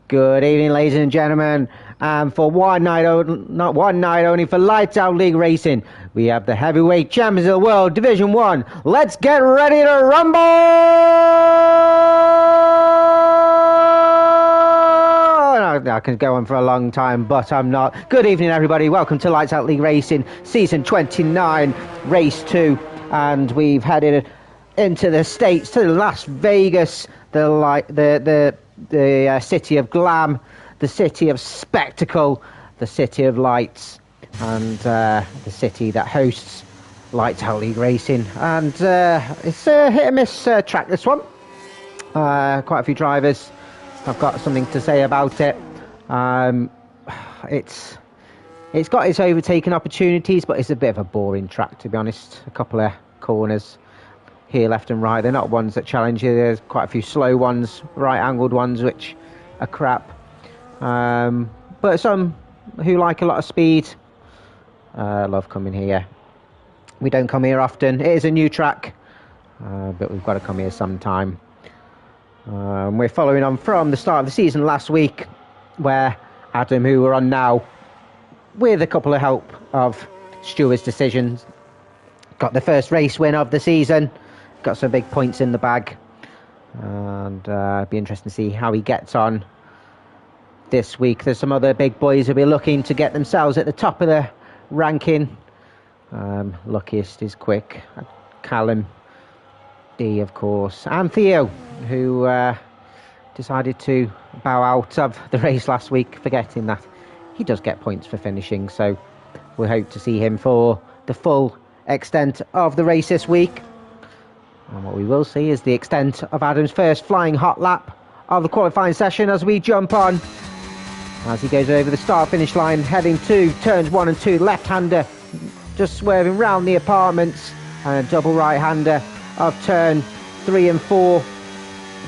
Good evening, ladies and gentlemen. And for one night, not one night only, for Lights Out League Racing, we have the heavyweight champions of the world, Division 1. Let's get ready to rumble! I can go on for a long time, but I'm not. Good evening, everybody. Welcome to Lights Out League Racing, Season 29, Race 2. And we've headed into the States, to Las Vegas, the city of glam, the city of spectacle, the city of lights, and the city that hosts Lights Out League Racing. And it's a hit and miss track, this one. Quite a few drivers have got something to say about it. It's got its overtaking opportunities, but it's a bit of a boring track, to be honest. A couple of corners here left and right. They're not ones that challenge you. There's quite a few slow ones, right angled ones, which are crap. But some who like a lot of speed love coming here. We don't come here often. It is a new track, but we've got to come here sometime. We're following on from the start of the season last week, where Adam, who we're on now, with a couple of help of Stewart's decisions, got the first race win of the season. Got some big points in the bag, and it'll be interesting to see how he gets on this week. There's some other big boys who'll be looking to get themselves at the top of the ranking. Luckiest is Quick, Callum D, of course, and Theo, who decided to bow out of the race last week, forgetting that he does get points for finishing. So we hope to see him for the full extent of the race this week. And what we will see is the extent of Adam's first flying hot lap of the qualifying session as we jump on. As he goes over the start-finish line, heading to turns 1 and 2, left-hander just swerving round the apartments, and a double right-hander of turn 3 and 4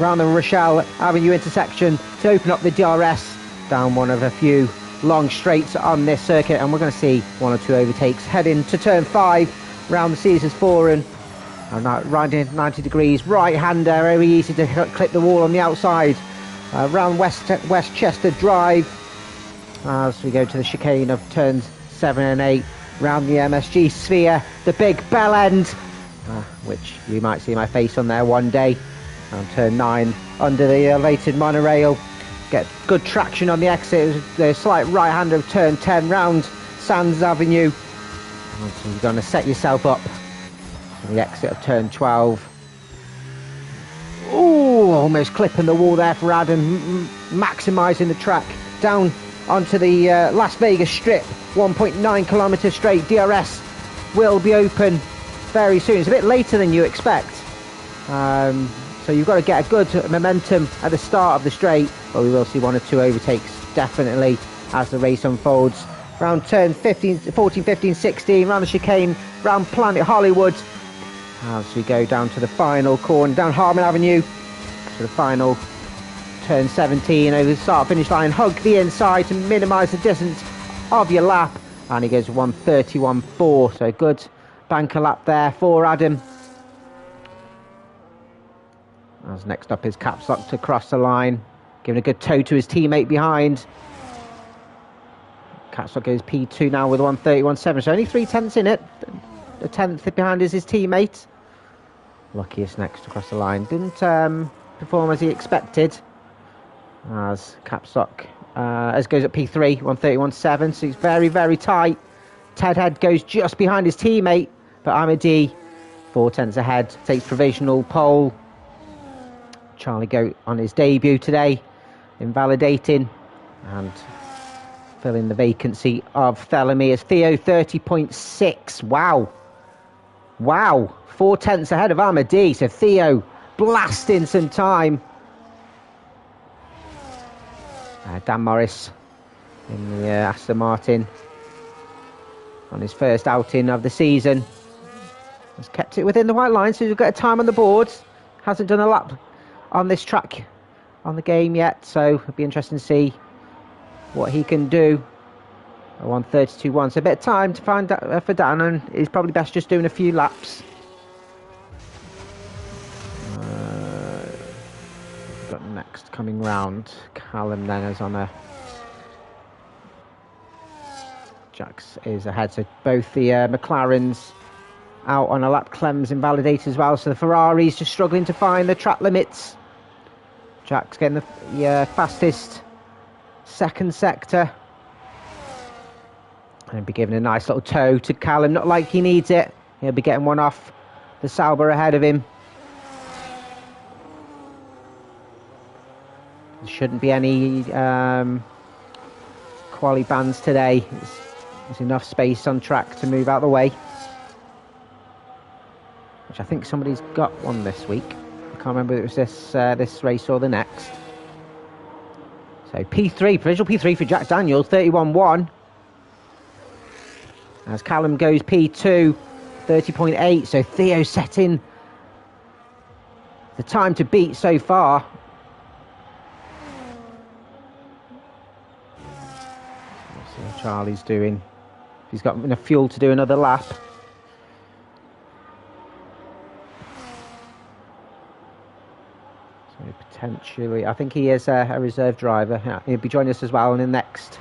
around the Rochelle Avenue intersection to open up the DRS down one of a few long straights on this circuit. And we're going to see one or two overtakes heading to turn 5 round the Caesars Forum. And that riding 90 degrees, right-hander, very easy to clip the wall on the outside. Round Westchester Drive, as we go to the chicane of turns 7 and 8, round the MSG Sphere, the big bell end, which you might see my face on there one day. And turn 9, under the elevated monorail, get good traction on the exit. The slight right-hander of turn 10, round Sands Avenue. And so you're going to set yourself up. The exit of turn 12. Ooh, almost clipping the wall there for Adam, maximising the track down onto the Las Vegas Strip. 1.9 kilometre straight. DRS will be open very soon. It's a bit later than you expect, so you've got to get a good momentum at the start of the straight, but we will see one or two overtakes definitely as the race unfolds. Round turn 14, 15, 16, round the chicane, round Planet Hollywood, as we go down to the final corner, down Harmon Avenue to the final turn 17, over the start finish line. Hug the inside to minimise the distance of your lap, and he goes 1:31.4, so good banker lap there for Adam. As next up is Caps Lock to cross the line, giving a good toe to his teammate behind. Caps Lock goes P2 now with 1:31.7, so only 3/10 in it. A tenth behind is his teammate. Luckiest next across the line. Didn't perform as he expected, as Caps Lock as goes at P3, 1:31.7, so he's very, very tight. Ted Head goes just behind his teammate, but Amadi 4/10 ahead, takes provisional pole. Charlie Goat on his debut today, invalidating and filling the vacancy of Thelemy as Theo 30.6. Wow, 4/10 ahead of Amadi, so Theo blasting some time. Dan Morris in the Aston Martin on his first outing of the season has kept it within the white line, so he's got a time on the boards. Hasn't done a lap on this track on the game yet, so it'll be interesting to see what he can do. 1:32.1, so a bit of time to find for Dan, and he's probably best just doing a few laps. Got next next coming round. Callum then is on a... Jax is ahead, so both the McLarens out on a lap. Clem's invalidated as well, so the Ferraris just struggling to find the track limits. Jax getting the fastest second sector. And be giving a nice little toe to Callum, not like he needs it. He'll be getting one off the Sauber ahead of him. There shouldn't be any quali bans today. There's enough space on track to move out of the way. Which I think somebody's got one this week. I can't remember if it was this race or the next. So P3, provisional P3 for Jack Daniels, 31.1. As Callum goes P2, 30.8. So Theo setting the time to beat so far. Let's see how Charlie's doing. If he's got enough fuel to do another lap. So potentially, I think he is a reserve driver. Yeah, he'll be joining us as well in the next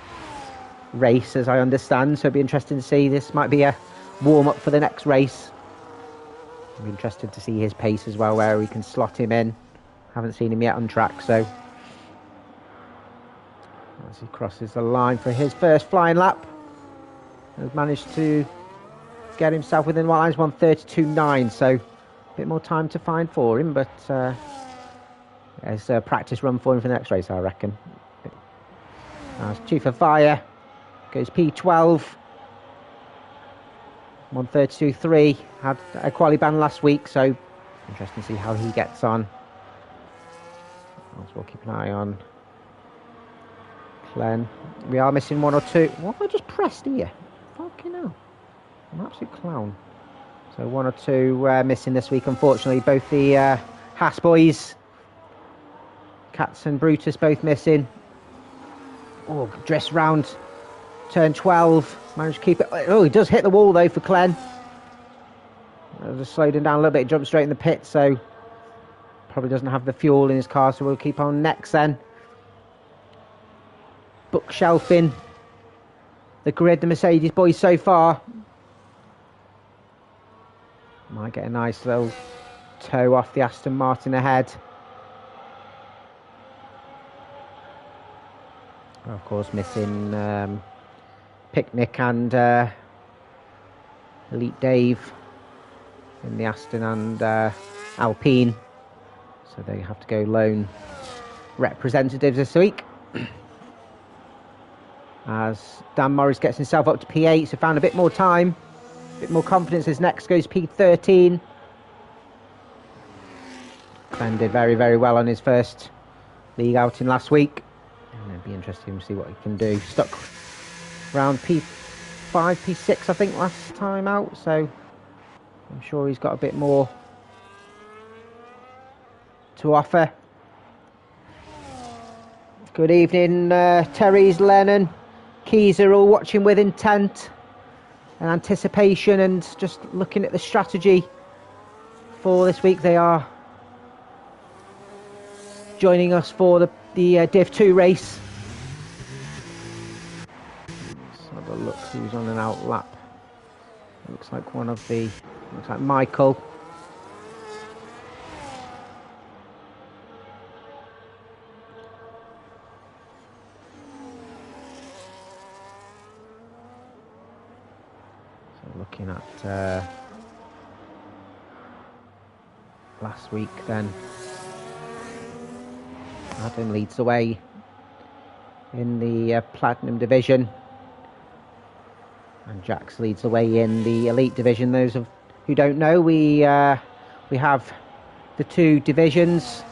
race, as I understand. So it'll be interesting to see. This might be a warm-up for the next race. It'll be interesting to see his pace as well, where we can slot him in. Haven't seen him yet on track, so as he crosses the line for his first flying lap, has managed to get himself within white lines, 1:32.9, so a bit more time to find for him, but it's a practice run for him for the next race, I reckon. As Chief of Fire goes P12, 1:32.3, had a quali ban last week, so interesting to see how he gets on. We'll keep an eye on Glenn. We are missing one or two. What have I just pressed here? Fucking hell. I'm an absolute clown. So one or two missing this week, unfortunately. Both the Haas boys, Katz and Brutus, both missing. Oh, dress round turn 12. Managed to keep it. Oh, he does hit the wall though for Glenn. Just slowed him down a little bit, jumped straight in the pit, so probably doesn't have the fuel in his car, so we'll keep on next then. Bookshelfing the grid, the Mercedes boys so far. Might get a nice little toe off the Aston Martin ahead. Of course, missing Picnic and Elite Dave in the Aston and Alpine. So they have to go lone representatives this week. As Dan Morris gets himself up to P8, so found a bit more time, a bit more confidence as next goes P13. Glenn did very, very well on his first league outing last week. And it'd be interesting to see what he can do. Stuck around P5, P6, I think, last time out, so I'm sure he's got a bit more to offer. Good evening, Terry's, Lennon. Keys are all watching with intent and anticipation and just looking at the strategy for this week. They are joining us for the Div 2 race. Let's have a look who's on an out lap. Looks like looks like Michael. Looking at last week then, Adam leads the way in the Platinum division and Jax leads the way in the Elite division. Those who don't know, we have the two divisions,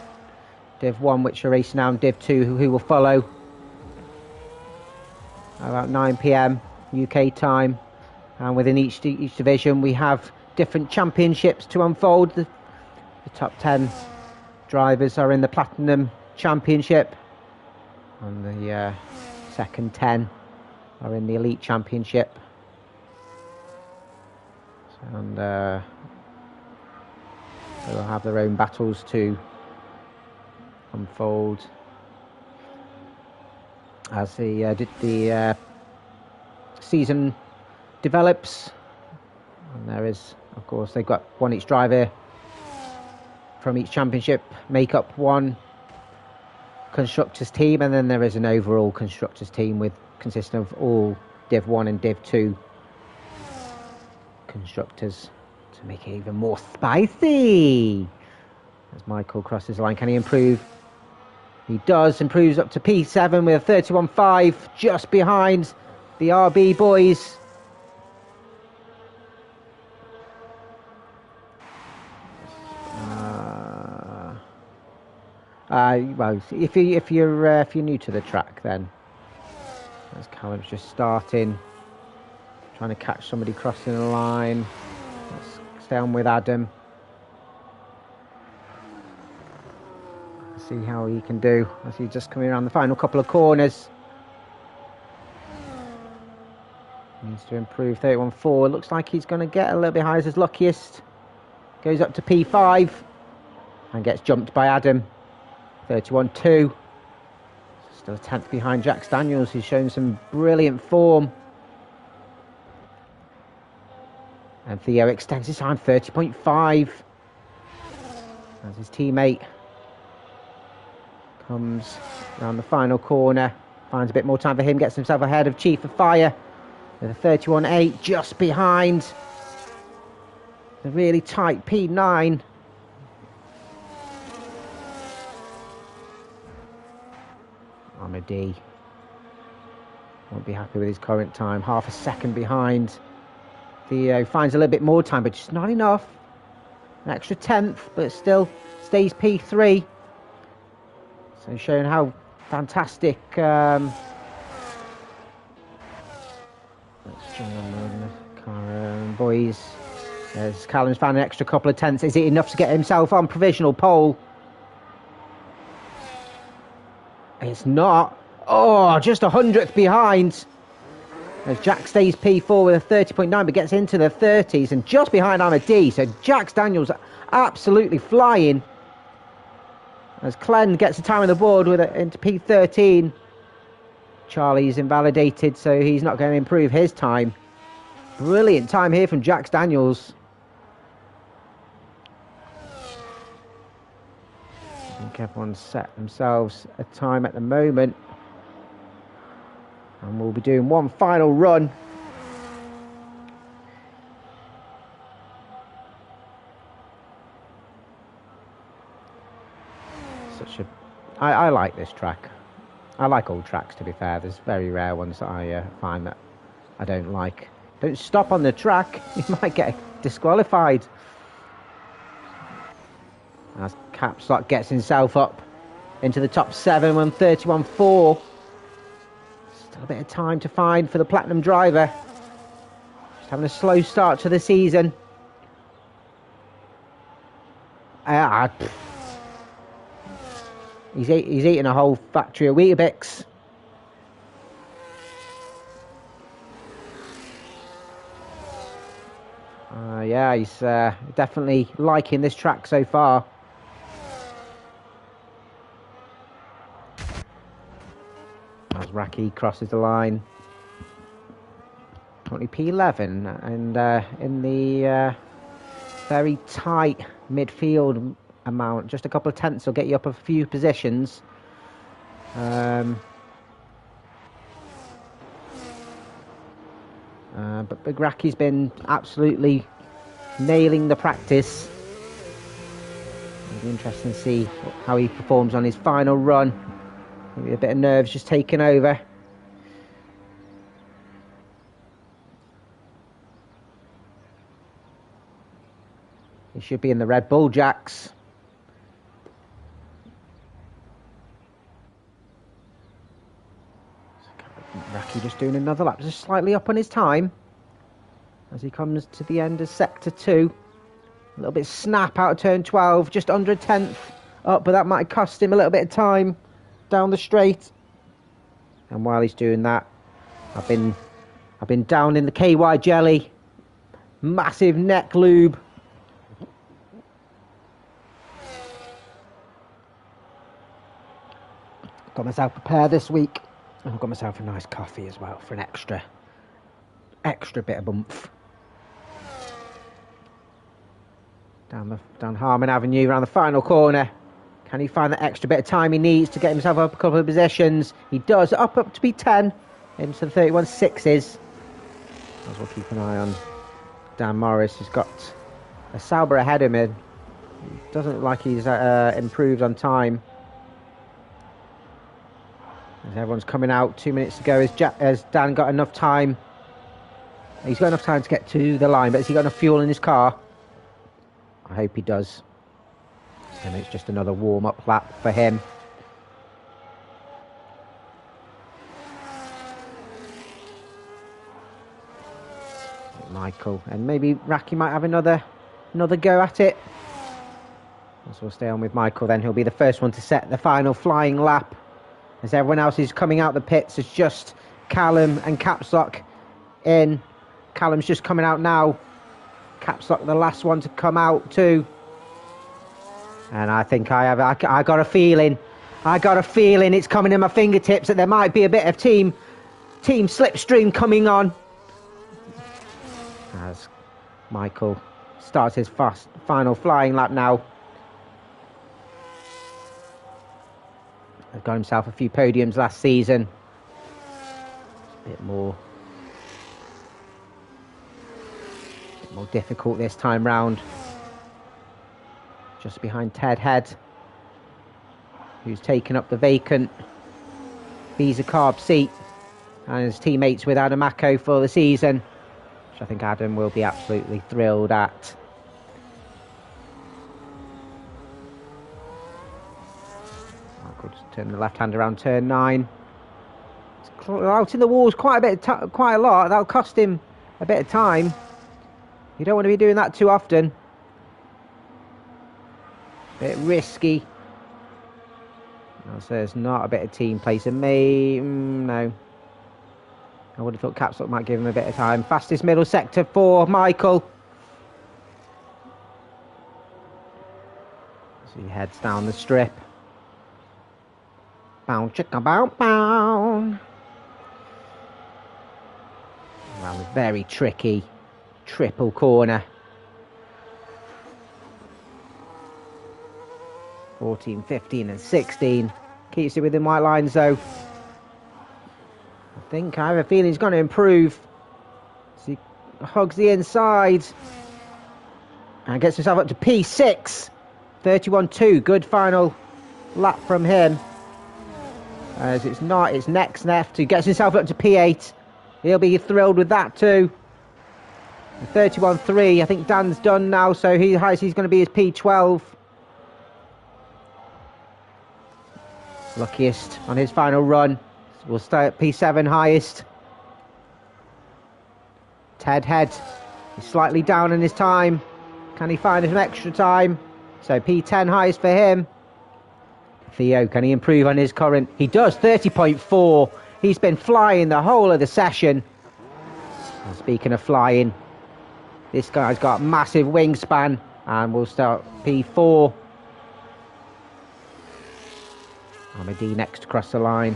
Div 1 which are racing now and Div 2 who will follow about 9 PM UK time. And within each division we have different championships to unfold. The top 10 drivers are in the Platinum Championship and the second 10 are in the Elite Championship. And they'll have their own battles to unfold as the season develops. And there is, of course, they've got one each driver from each championship make up one constructors team, and then there is an overall constructors team with consisting of all Div 1 and Div 2 constructors to make it even more spicy. As Michael crosses the line, can he improve? He does, improves up to P7 with a 31.5, just behind the RB boys. Well, if you're new to the track, then as Callum's just starting, trying to catch somebody crossing the line. Let's stay on with Adam. See how he can do as he's just coming around the final couple of corners. Needs to improve 31.4. Looks like he's going to get a little bit higher as his luckiest. Goes up to P5 and gets jumped by Adam. 31.2. Still a tenth behind Jax Daniels, who's shown some brilliant form. And Theo extends his time, 30.5. As his teammate comes around the final corner, finds a bit more time for him, gets himself ahead of Chief of Fire with a 31.8, just behind the really tight P9. D won't be happy with his current time, half a second behind. Theo finds a little bit more time, but just not enough. An extra tenth, but still stays P3. So showing how fantastic. Let's join on the boys. As Callum's found an extra couple of tenths, is it enough to get himself on provisional pole? It's not. Oh, just a 100th behind. As Jack stays P4 with a 30.9, but gets into the 30s and just behind Ahmed D. So Jax Daniels absolutely flying. As Clen gets the time on the board with it into P13. Charlie's invalidated, so he's not going to improve his time. Brilliant time here from Jax Daniels. I think everyone's set themselves a time at the moment. And we'll be doing one final run. I like this track. I like all tracks, to be fair. There's very rare ones that I find that I don't like. Don't stop on the track. You might get disqualified. As Capslot gets himself up into the top 7 on 31.4. Still a bit of time to find for the Platinum driver. Just having a slow start to the season. He's eating a whole factory of Weetabix. Yeah, he's definitely liking this track so far. As Raki crosses the line. Currently P11 and in the very tight midfield amount. Just a couple of tenths will get you up a few positions. But Big Raki's been absolutely nailing the practice. It'll be interesting to see how he performs on his final run. Maybe a bit of nerves just taking over. He should be in the Red Bull, Jax. Raki just doing another lap, just slightly up on his time as he comes to the end of sector 2. A little bit snap out of turn 12, just under a tenth up, but that might cost him a little bit of time down the straight. And while he's doing that, I've been down in the KY jelly, massive neck lube. Got myself prepared this week. And I've got myself a nice coffee as well for an extra bit of bump. Down Harmon Avenue, around the final corner. Can he find that extra bit of time he needs to get himself up a couple of positions? He does, up to P10. Into the 31.6s. As we'll keep an eye on Dan Morris. He's got a Sauber ahead of him. Doesn't look like he's improved on time. As everyone's coming out, 2 minutes to go. Has Dan got enough time? He's got enough time to get to the line, but has he got enough fuel in his car? I hope he does. And it's just another warm-up lap for him. Michael, and maybe Raki might have another go at it. So we'll stay on with Michael then. He'll be the first one to set the final flying lap. As everyone else is coming out the pits, it's just Callum and Capslock in. Callum's just coming out now. Capslock the last one to come out too. And I think I got a feeling it's coming in my fingertips that there might be a bit of team slipstream coming on. As Michael starts his final flying lap now. He's got himself a few podiums last season. A bit more difficult this time round. Just behind Ted Head, who's taken up the vacant Visa Carb seat, and his teammates with Adam Mako for the season, which I think Adam will be absolutely thrilled at. I'll just turn the left hand around turn 9. It's out in the walls quite a lot. That'll cost him a bit of time. You don't want to be doing that too often. Bit risky. So it's not a bit of team play. So no. I would have thought Capslock might give him a bit of time. Fastest middle sector for Michael. So he heads down the strip. Bound, chicka, bound, bound. Around the very tricky triple corner. 14, 15 and 16. Keeps it within white lines though. I have a feeling he's going to improve. So he hugs the inside. And gets himself up to P6. 31.2. Good final lap from him. As it's next left. He gets himself up to P8. He'll be thrilled with that too. 31.3. I think Dan's done now. So he's going to be his P12. Luckiest on his final run. We'll stay at P7 highest. Ted Head is slightly down in his time. Can he find some extra time? So P10 highest for him. Theo, can he improve on his current? He does, 30.4. He's been flying the whole of the session. And speaking of flying, this guy's got massive wingspan. And we'll start P4. Amadi next across the line.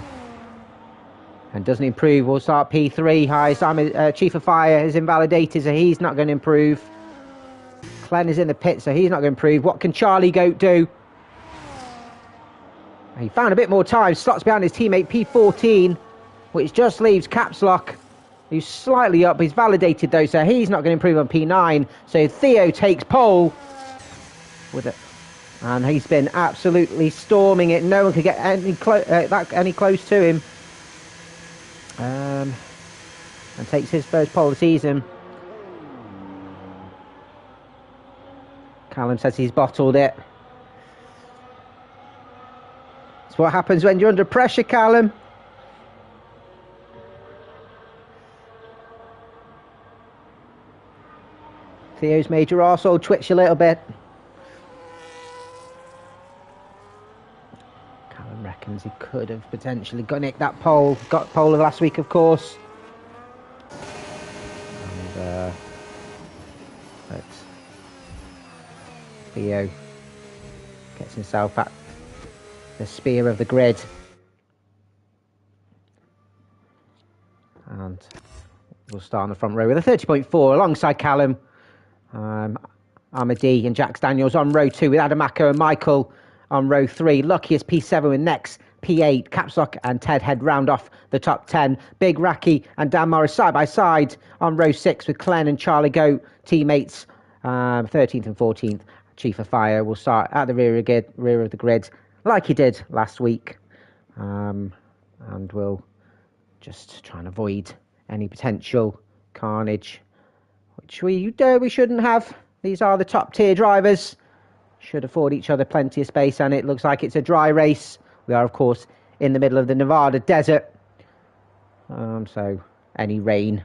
And doesn't improve. We'll start P3 highest. Chief of Fire is invalidated, so he's not going to improve. Clen is in the pit, so he's not going to improve. What can Charlie Goat do? He found a bit more time. Slots behind his teammate P14, which just leaves Capslock, who's slightly up. He's validated though, so he's not going to improve on P9. So Theo takes pole with it. And he's been absolutely storming it. No one could get any close to him. And takes his first pole of the season. Callum says he's bottled it. It's what happens when you're under pressure, Callum. Theo's major arsehole twitch a little bit. Callum reckons he could have potentially nicked that pole. Got pole of last week, of course. And but Theo gets himself at the spear of the grid. And we'll start on the front row with a 30.4 alongside Callum, Amadi and Jax Daniels on row 2 with Adamako and Michael on row 3. Luckiest P7 with Nex, P8, Capslock and Ted Head round off the top 10. Big Raki and Dan Morris side by side on row 6 with Glenn and Charlie Goat, teammates 13th and 14th. Chief of Fire will start at the rear of the grid like he did last week, and we'll just try and avoid any potential carnage, which we shouldn't have. These are the top tier drivers, should afford each other plenty of space, and it looks like it's a dry race. We are, of course, in the middle of the Nevada desert, so any rain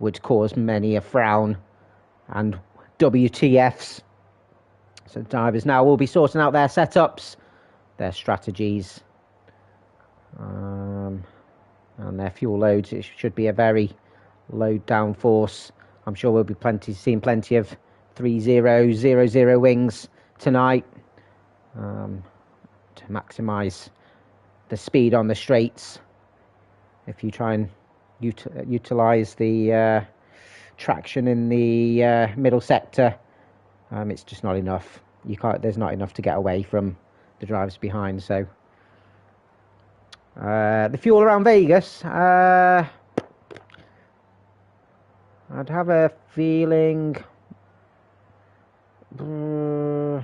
would cause many a frown and WTFs. So the drivers now will be sorting out their setups, their strategies, and their fuel loads. It should be a very low downforce. I'm sure we'll be seeing plenty of 3000 wings tonight, to maximise the speed on the straights. If you try and utilise the traction in the middle sector, it's just not enough. There's not enough to get away from the drivers behind. So the fuel around Vegas, I'd have a feeling no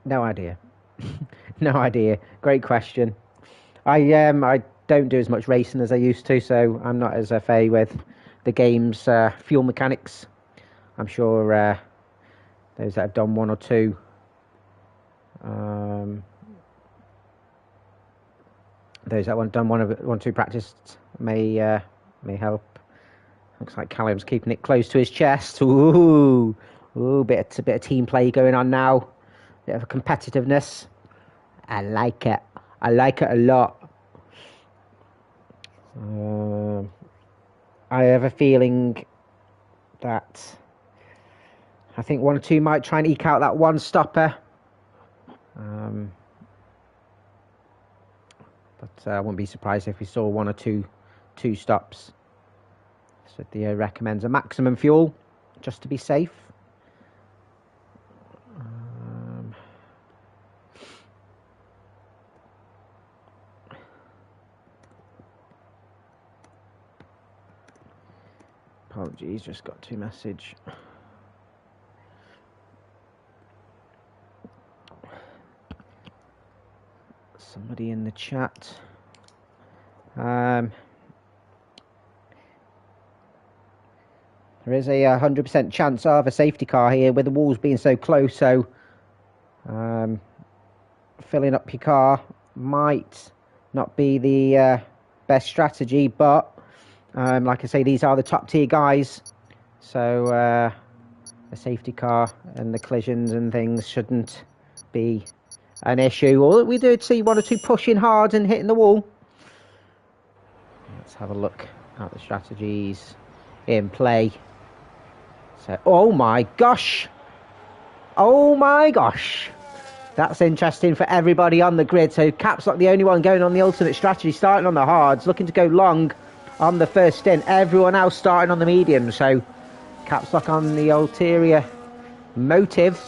idea. No idea. Great question. I don't do as much racing as I used to, so I'm not as FA with the game's fuel mechanics. I'm sure those that have done one or two those that have done one or two practice may help. Looks like Callum's keeping it close to his chest. Ooh, bit of team play going on now. Bit of a competitiveness. I like it. I like it a lot. I have a feeling that I think one or two might try and eke out that one stopper. But I wouldn't be surprised if we saw one or two stops. So Theo recommends a maximum fuel just to be safe. Apologies, just got to message. Somebody in the chat. There is a 100% chance of a safety car here with the walls being so close, so filling up your car might not be the best strategy, but like I say, these are the top tier guys, so a safety car and the collisions and things shouldn't be an issue. Or we did see one or two pushing hard and hitting the wall. Let's have a look at the strategies in play. So, oh my gosh, that's interesting for everybody on the grid. So Capslock, the only one going on the ultimate strategy, starting on the hards, looking to go long on the first stint. Everyone else starting on the medium. So Capslock on the ulterior motive.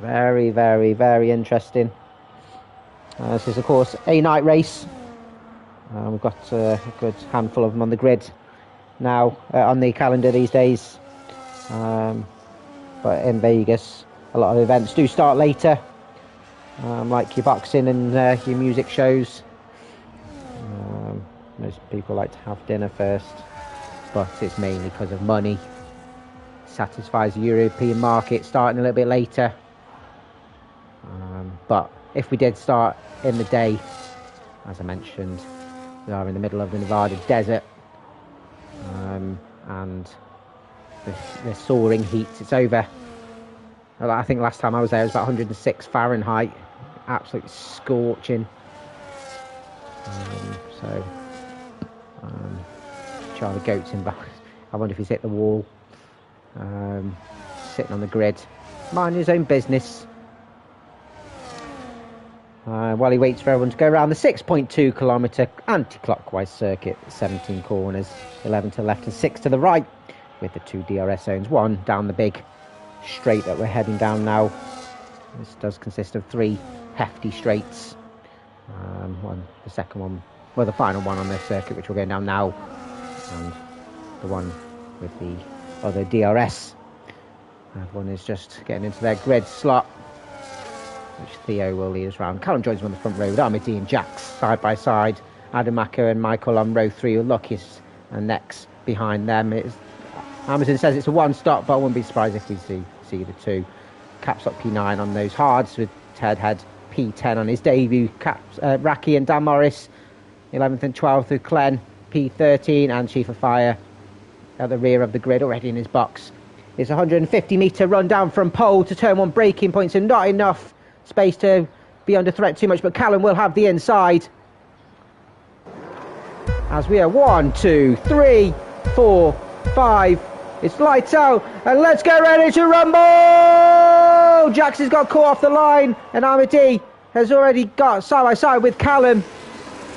Very, very, very interesting. This is, of course, a night race. We've got a good handful of them on the grid now, on the calendar these days. But in Vegas, a lot of events do start later, like your boxing and your music shows. Most people like to have dinner first, but it's mainly because of money. Satisfies the European market, starting a little bit later. But if we did start in the day, as I mentioned, we are in the middle of the Nevada desert, and the soaring heat. It's over. I think last time I was there it was about 106 Fahrenheit, absolutely scorching. Charlie Goat's in back. I wonder if he's hit the wall. Sitting on the grid, minding his own business. While he waits for everyone to go around the 6.2 kilometre anti-clockwise circuit, 17 corners, 11 to the left and 6 to the right, with the 2 DRS zones, 1 down the big straight that we're heading down now. This does consist of 3 hefty straights. The second one, well, the final one on this circuit, which we're going down now, and the one with the other DRS. Everyone is just getting into their grid slot, which Theo will lead us around. Callum joins him on the front row with Armady and Jax side by side. Adamaka and Michael on row 3 with Luckiest and Nex behind them. Amazon says it's a 1-stop, but I wouldn't be surprised if we see the 2. Caps up P9 on those hards with Ted Head P10 on his debut. Raki and Dan Morris 11th and 12th with Glenn P13, and Chief of Fire at the rear of the grid already in his box. It's a 150 metre run down from pole to turn 1 braking point, so not enough space to be under threat too much, but Callum will have the inside. As we are 1, 2, 3, 4, 5. It's lights out, and let's get ready to rumble! Jax has got caught off the line, and Armady has already got side by side with Callum.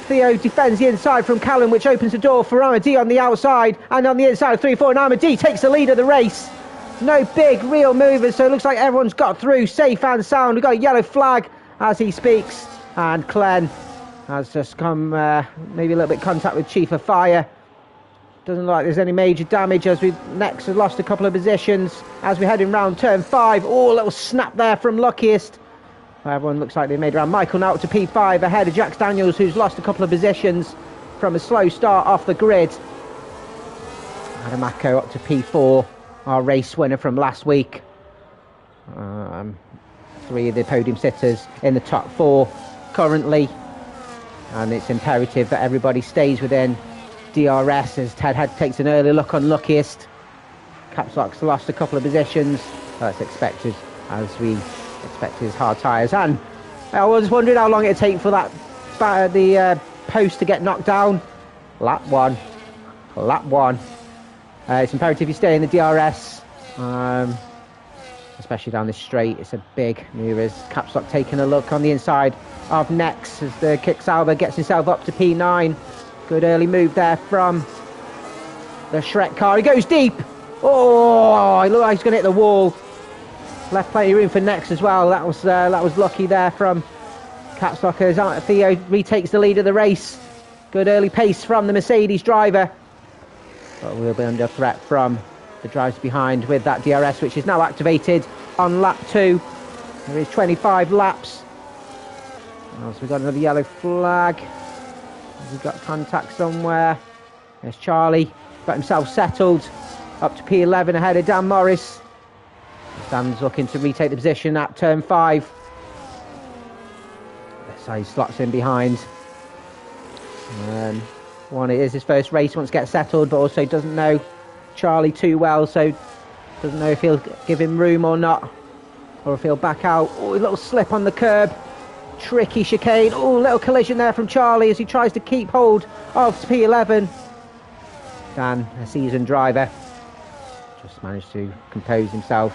Theo defends the inside from Callum, which opens the door for Armady on the outside, and on the inside of 3-4, and Armady takes the lead of the race. No big real movers, so it looks like everyone's got through safe and sound. We've got a yellow flag as he speaks, and Glenn has just come maybe a little bit contact with Chief of Fire. Doesn't look like there's any major damage, as we next have lost a couple of positions as we're heading round turn 5. Oh, a little snap there from Luckiest. Everyone looks like they made around. Michael now up to P5 ahead of Jax Daniels, who's lost a couple of positions from a slow start off the grid. Adamako up to P4, our race winner from last week. 3 of the podium sitters in the top 4 currently, and it's imperative that everybody stays within DRS as Ted Head takes an early look on Luckiest. Capslock's lost a couple of positions. That's expected, as we expect his hard tyres. And I was wondering how long it'd take for the post to get knocked down. Lap 1. It's imperative you stay in the DRS, especially down this straight. It's a big move as Capslock taking a look on the inside of Nex as the Kicksauber gets himself up to P9. Good early move there from the Shrek car. He goes deep. Oh, he looked like he's going to hit the wall. Left plenty of room for Nex as well. That was lucky there from Capslock as Theo retakes the lead of the race. Good early pace from the Mercedes driver. But we'll be under threat from the drivers behind with that DRS, which is now activated on lap 2. There is 25 laps. So we've got another yellow flag. We've got contact somewhere. There's Charlie. Got himself settled. Up to P11 ahead of Dan Morris. Dan's looking to retake the position at turn 5. So he slots in behind. It is his first race, wants to get settled, but also doesn't know Charlie too well, so doesn't know if he'll give him room or not, or if he'll back out. Oh, a little slip on the curb. Tricky chicane. Oh, little collision there from Charlie as he tries to keep hold of P11. Dan, a seasoned driver, just managed to compose himself.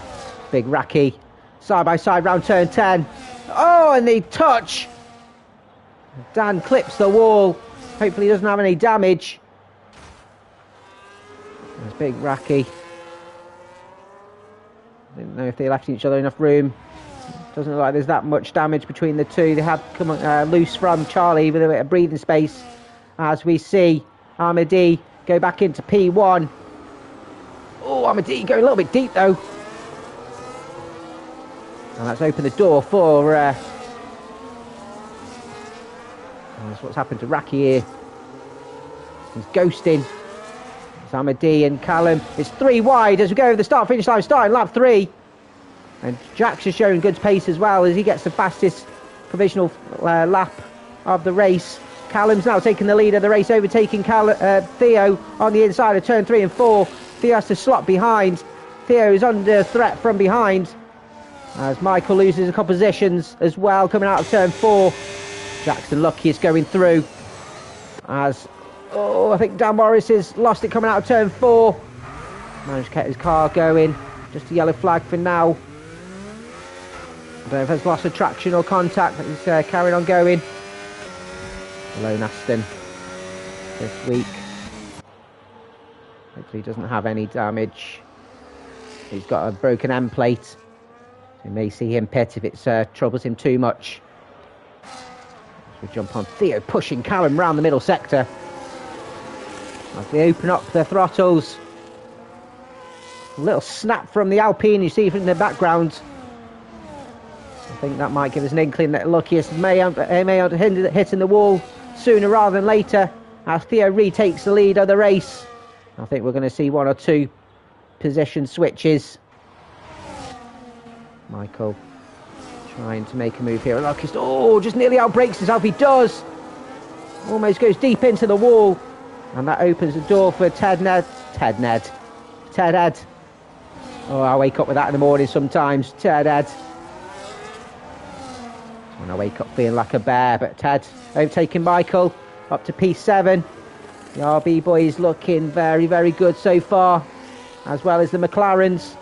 Big Raki, side by side round turn 10. Oh, and the touch. Dan clips the wall. Hopefully he doesn't have any damage. There's Big Raki. Didn't know if they left each other enough room. Doesn't look like there's that much damage between the two. They have come loose from Charlie with a bit of breathing space. As we see Armady go back into P1. Oh, Armady going a little bit deep though. And that's opened the door for... that's what's happened to Raki here. He's ghosting. It's Armady and Callum. It's 3 wide as we go over the start-finish line, starting lap 3. And Jax is showing good pace as well as he gets the fastest provisional lap of the race. Callum's now taking the lead of the race, overtaking Theo on the inside of turn 3 and 4. Theo has to slot behind. Theo is under threat from behind as Michael loses a couple positions as well coming out of turn 4. Jackson Lucky is going through as I think Dan Morris has lost it coming out of turn 4. Managed to get his car going. Just a yellow flag for now. I don't know if there's loss of traction or contact, but he's carrying on going. Lone Aston this week. Hopefully he doesn't have any damage. He's got a broken end plate. So you may see him pit if it troubles him too much. We jump on Theo, pushing Callum round the middle sector. As they open up the throttles. A little snap from the Alpine, you see from the background. I think that might give us an inkling that Luckiest may have hitting the wall sooner rather than later. As Theo retakes the lead of the race. I think we're going to see one or two position switches. Michael trying to make a move here. Luckiest, oh, just nearly outbrakes himself. He does. Almost goes deep into the wall. And that opens the door for Ted Ed. Oh, I wake up with that in the morning sometimes. Ted Ed. When I wake up feeling like a bear. But Ted overtaking Michael up to P7. The RB boys looking very, very good so far. As well as the McLarens.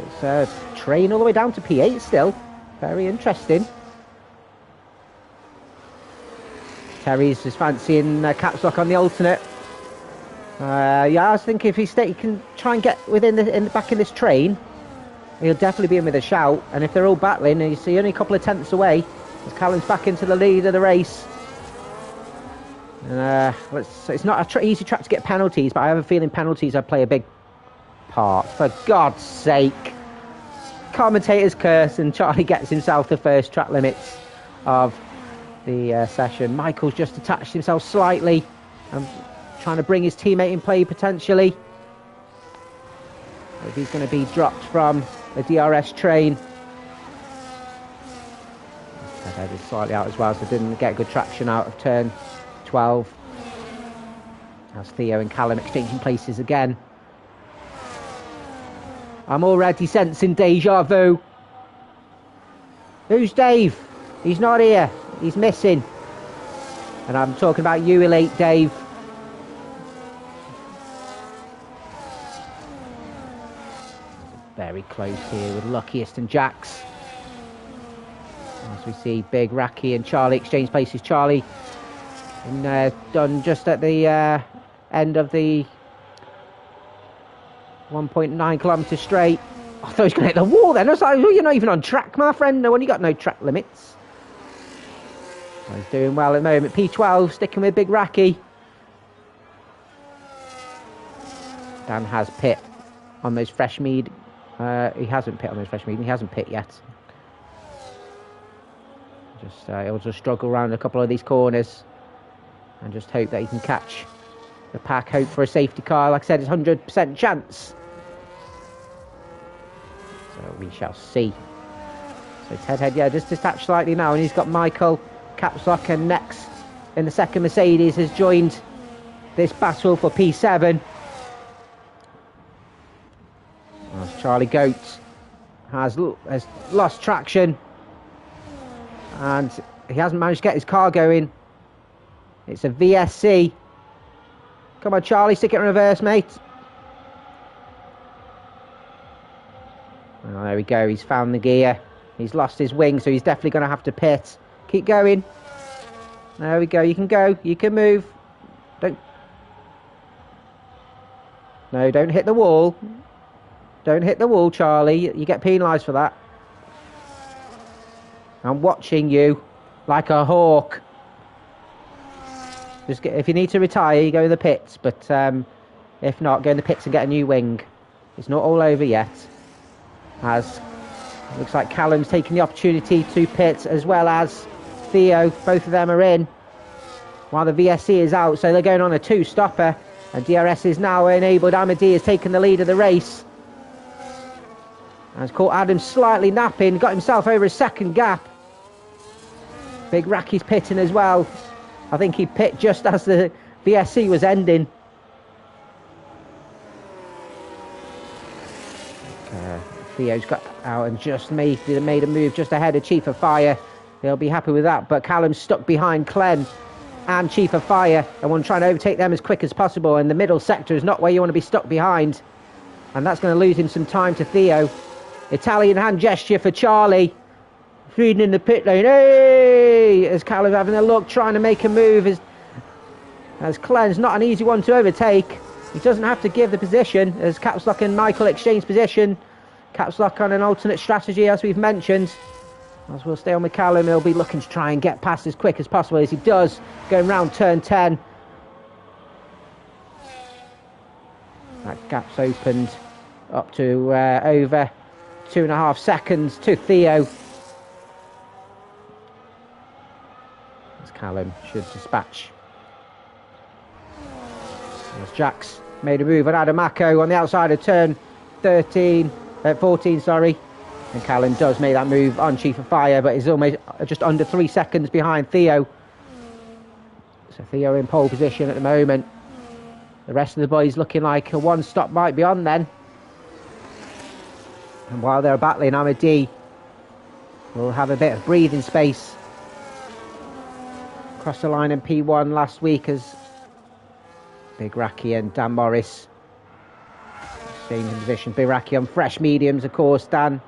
It's a train all the way down to P8 still. Very interesting. Terry's just fancying caps lock on the alternate. Yeah, I was thinking if he can try and get within back in this train, he'll definitely be in with a shout. And if they're all battling, and you see only a couple of tenths away, as Callum's back into the lead of the race. It's not an easy track to get penalties, but I have a feeling penalties play a big part. For God's sake. Commentators curse and Charlie gets himself the first track limits of the session. Michael's just attached himself slightly and trying to bring his teammate in play potentially. If he's going to be dropped from the DRS train. That headed slightly out as well, so didn't get good traction out of turn 12. As Theo and Callum exchanging places again. I'm already sensing deja vu. Who's Dave? He's not here. He's missing. And I'm talking about you, Elite Dave. Very close here with Luckiest and Jax. As we see Big Racky and Charlie exchange places. Charlie done just at the end of the 1.9 kilometre straight. I thought he was going to hit the wall then. I was like, oh, you're not even on track, my friend. No, when you got no track limits. He's doing well at the moment. P12 sticking with Big Racky. Dan has pit on those fresh mead. He hasn't pit on those fresh mead. He hasn't pit yet. He'll just struggle around a couple of these corners and just hope that he can catch the pack. Hope for a safety car. Like I said, it's 100% chance. So we shall see. So Ted Head, yeah, just detached slightly now, and he's got Michael, caps lock, and next in the second Mercedes has joined this battle for P7. As Charlie Goat has lost traction, and he hasn't managed to get his car going. It's a VSC. Come on, Charlie, stick it in reverse, mate. Oh, there we go. He's found the gear. He's lost his wing, so he's definitely going to have to pit. Keep going. There we go. You can go. You can move. Don't hit the wall. Don't hit the wall, Charlie. You get penalised for that. I'm watching you like a hawk. If you need to retire, you go in the pits. But if not, go in the pits and get a new wing. It's not all over yet. As it looks like Callum's taking the opportunity to pit, as well as Theo. Both of them are in, while the VSC is out. So they're going on a two-stopper. And DRS is now enabled. Amadi has taken the lead of the race. Has caught Adam slightly napping. Got himself over a second gap. Big Racky's pitting as well. I think he pit just as the VSC was ending. Theo's got out and just made a move just ahead of Chief of Fire. They'll be happy with that. But Callum's stuck behind Clem and Chief of Fire. I want to try and overtake them as quick as possible. And the middle sector is not where you want to be stuck behind. And that's going to lose him some time to Theo. Italian hand gesture for Charlie. Feeding in the pit lane. Hey! As Callum's having a look, trying to make a move. As Clen's not an easy one to overtake. He doesn't have to give the position. As Caps Lock and Michael exchange position. Caps Lock on an alternate strategy, as we've mentioned. As we'll stay on with Callum, he'll be looking to try and get past as quick as possible, as he does, going round turn 10. That gap's opened up to over 2.5 seconds to Theo. As Callum should dispatch. As Jax made a move on Adamako on the outside of turn 14, sorry. And Callum does make that move on Chief of Fire, but is almost just under 3 seconds behind Theo. So Theo in pole position at the moment. The rest of the boys looking like a one stop might be on then. And while they're battling, Amadi will have a bit of breathing space. Crossed the line in P1 last week as Big Raki and Dan Morris changing position. Big Raki on fresh mediums, of course. Dan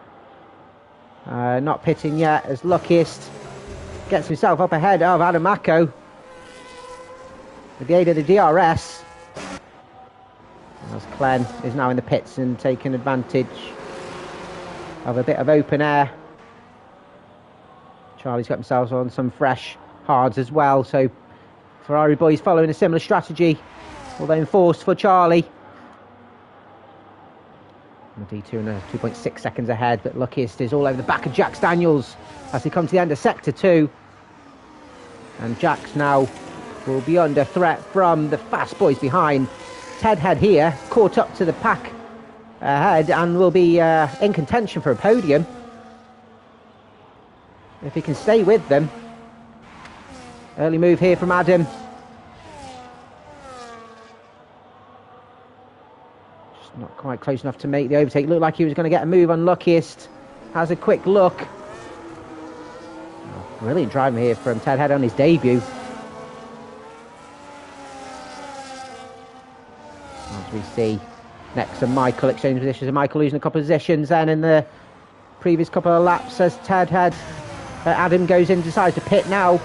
not pitting yet as Luckiest gets himself up ahead of Adamako with the aid of the DRS. As Clen is now in the pits and taking advantage of a bit of open air. Charlie's got himself on some fresh hards as well, so Ferrari boys following a similar strategy, although enforced for Charlie. D2 and 2.6 seconds ahead, but Luckiest is all over the back of Jax Daniels as they come to the end of Sector 2. And Jax now will be under threat from the fast boys behind. Ted Head here, caught up to the pack ahead and will be in contention for a podium if he can stay with them. Early move here from Adam. Just not quite close enough to make the overtake. Looked like he was going to get a move on Luckiest. Has a quick look. Oh, brilliant driving here from Ted Head on his debut. As we see next to Michael exchange positions, and Michael losing a couple of positions then in the previous couple of laps as Ted Head. Adam goes in, decides to pit now.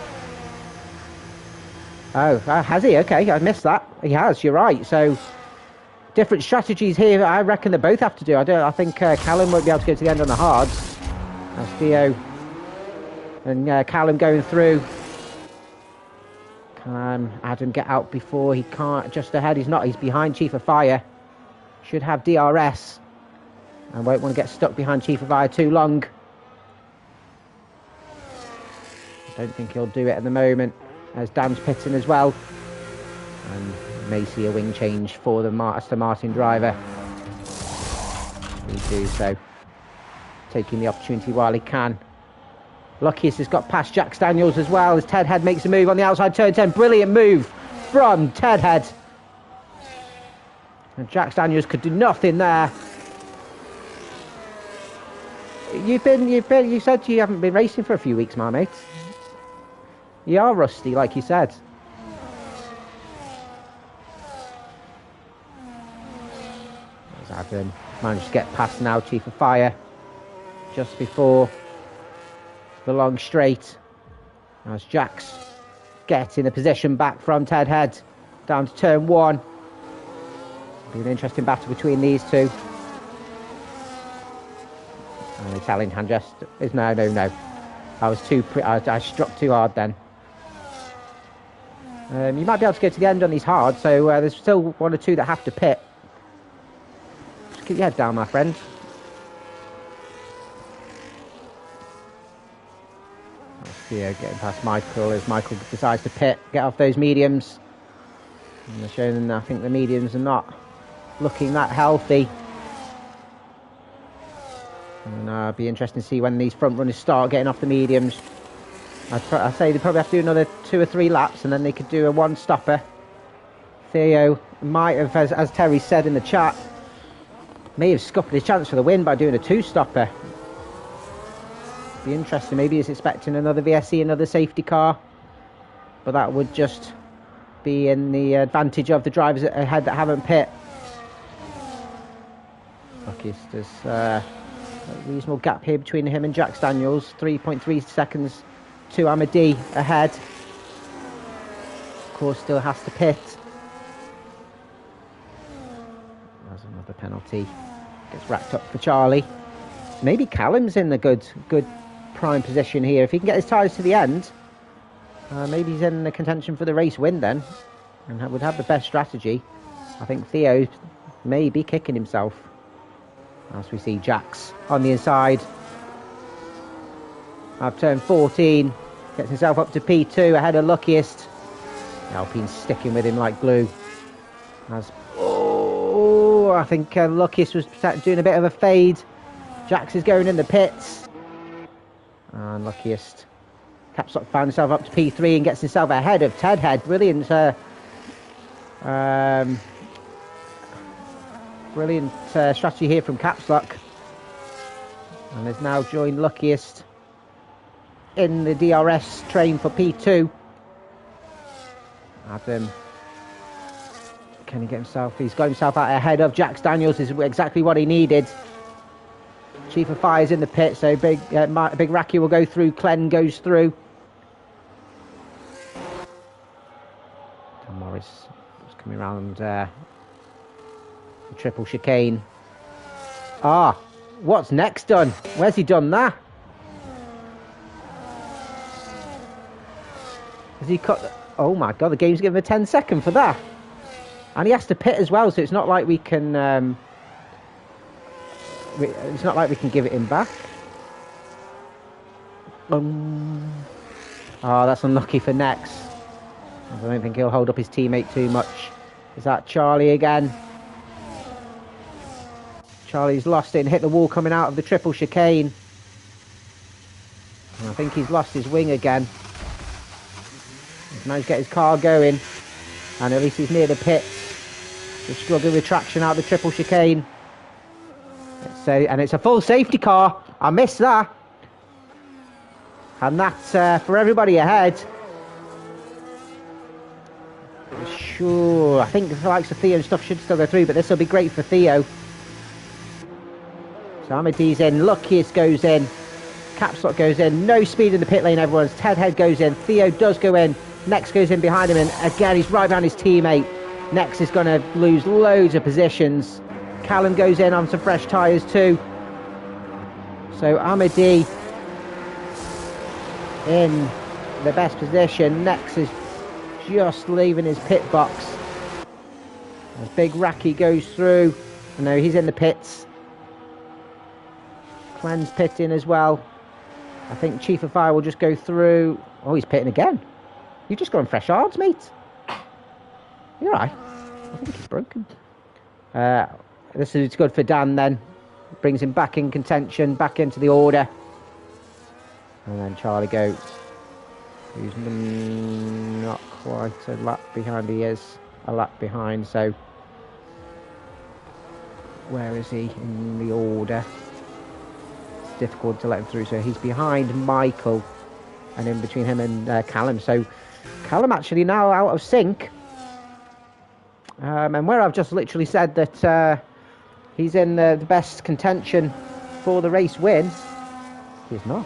Oh, has he? Okay, I missed that. He has, you're right. So different strategies here. I reckon they both have to do. I think Callum won't be able to go to the end on the hards. As Theo and Callum going through. Can Adam get out before he can't? Just ahead, he's behind Chief of Fire. Should have DRS and won't want to get stuck behind Chief of Fire too long. I don't think he'll do it at the moment as Dan's pitting as well, and may see a wing change for the Aston Martin driver. We do so, taking the opportunity while he can. Luckiest has got past Jax Daniels as well as Ted Head makes a move on the outside turn 10. Brilliant move from Ted Head. And Jax Daniels could do nothing there. You said you haven't been racing for a few weeks, my mate. You are rusty, like you said. As Adam managed to get past now Chief of Fire just before the long straight. As Jax getting a position back from Ted Head down to turn 1. Be an interesting battle between these two. And the Italian hand just is no. I struck too hard then. You might be able to go to the end on these hard, so there's still one or two that have to pit. Just keep your head down, my friend. Theo getting past Michael as Michael decides to pit, get off those mediums. And they're showing, I think the mediums are not looking that healthy. And it'll be interesting to see when these front runners start getting off the mediums. I'd say they probably have to do another 2 or 3 laps and then they could do a one stopper. Theo might have, as Terry said in the chat, may have scuppered his chance for the win by doing a 2 stopper. Be interesting. Maybe he's expecting another VSE, another safety car, but that would just be in the advantage of the drivers ahead that haven't pit. Luckiest. There's a reasonable gap here between him and Jack Daniels. 3.3 seconds to Amadi ahead. Of course, still has to pit. There's another penalty. Gets racked up for Charlie. Maybe Callum's in the good prime position here. If he can get his tyres to the end, maybe he's in the contention for the race win then, and would have the best strategy. I think Theo may be kicking himself as we see Jax on the inside. I've turned 14, gets himself up to P2 ahead of Luckiest. Alpine's sticking with him like glue. I think Luckiest was doing a bit of a fade. Jax is going in the pits. And Luckiest Caps Lock found himself up to P3 and gets himself ahead of Ted Head. Brilliant brilliant strategy here from Caps Lock. And has now joined Luckiest in the DRS train for P2. Adam, can he get himself? He's got himself out ahead of Jax Daniels. Is exactly what he needed. Chief of Fire's in the pit, so Big Racky will go through. Clen goes through. Tom Morris is coming around the triple chicane. What's next done? Where's he done that? Has he cut? Oh my god, the game's given him a 10-second for that. And he has to pit as well, so it's not like we can it's not like we can give it him back. That's unlucky for Nex. I don't think he'll hold up his teammate too much. Is that Charlie again? Charlie's lost it and hit the wall coming out of the triple chicane. And I think he's lost his wing again. He's managed to get his car going, and at least he's near the pit. He's struggling with traction out the triple chicane. And it's a full safety car. I missed that. And that's for everybody ahead. Sure, I think the likes of Theo and stuff should still go through, but this will be great for Theo. So Amadi's in, Luckiest goes in, Caps Lock goes in, no speed in the pit lane, everyone's. Ted Head goes in, Theo does go in, Nex goes in behind him, and again he's right behind his teammate. Nex is going to lose loads of positions. Callum goes in on some fresh tyres too. So Amadi in the best position. Nex is just leaving his pit box as Big Racky goes through. No, he's in the pits. Clen's pitting as well. I think Chief of Fire will just go through. Oh, he's pitting again. You've just gone fresh hards, mate. You're right. I think he's broken. This is good for Dan then. Brings him back in contention, back into the order. And then Charlie goes. He's not quite a lap behind. He is a lap behind, so where is he in the order? It's difficult to let him through, so he's behind Michael and in between him and Callum. So Callum actually now out of sync. And where I've just literally said that he's in the best contention for the race win, he's not.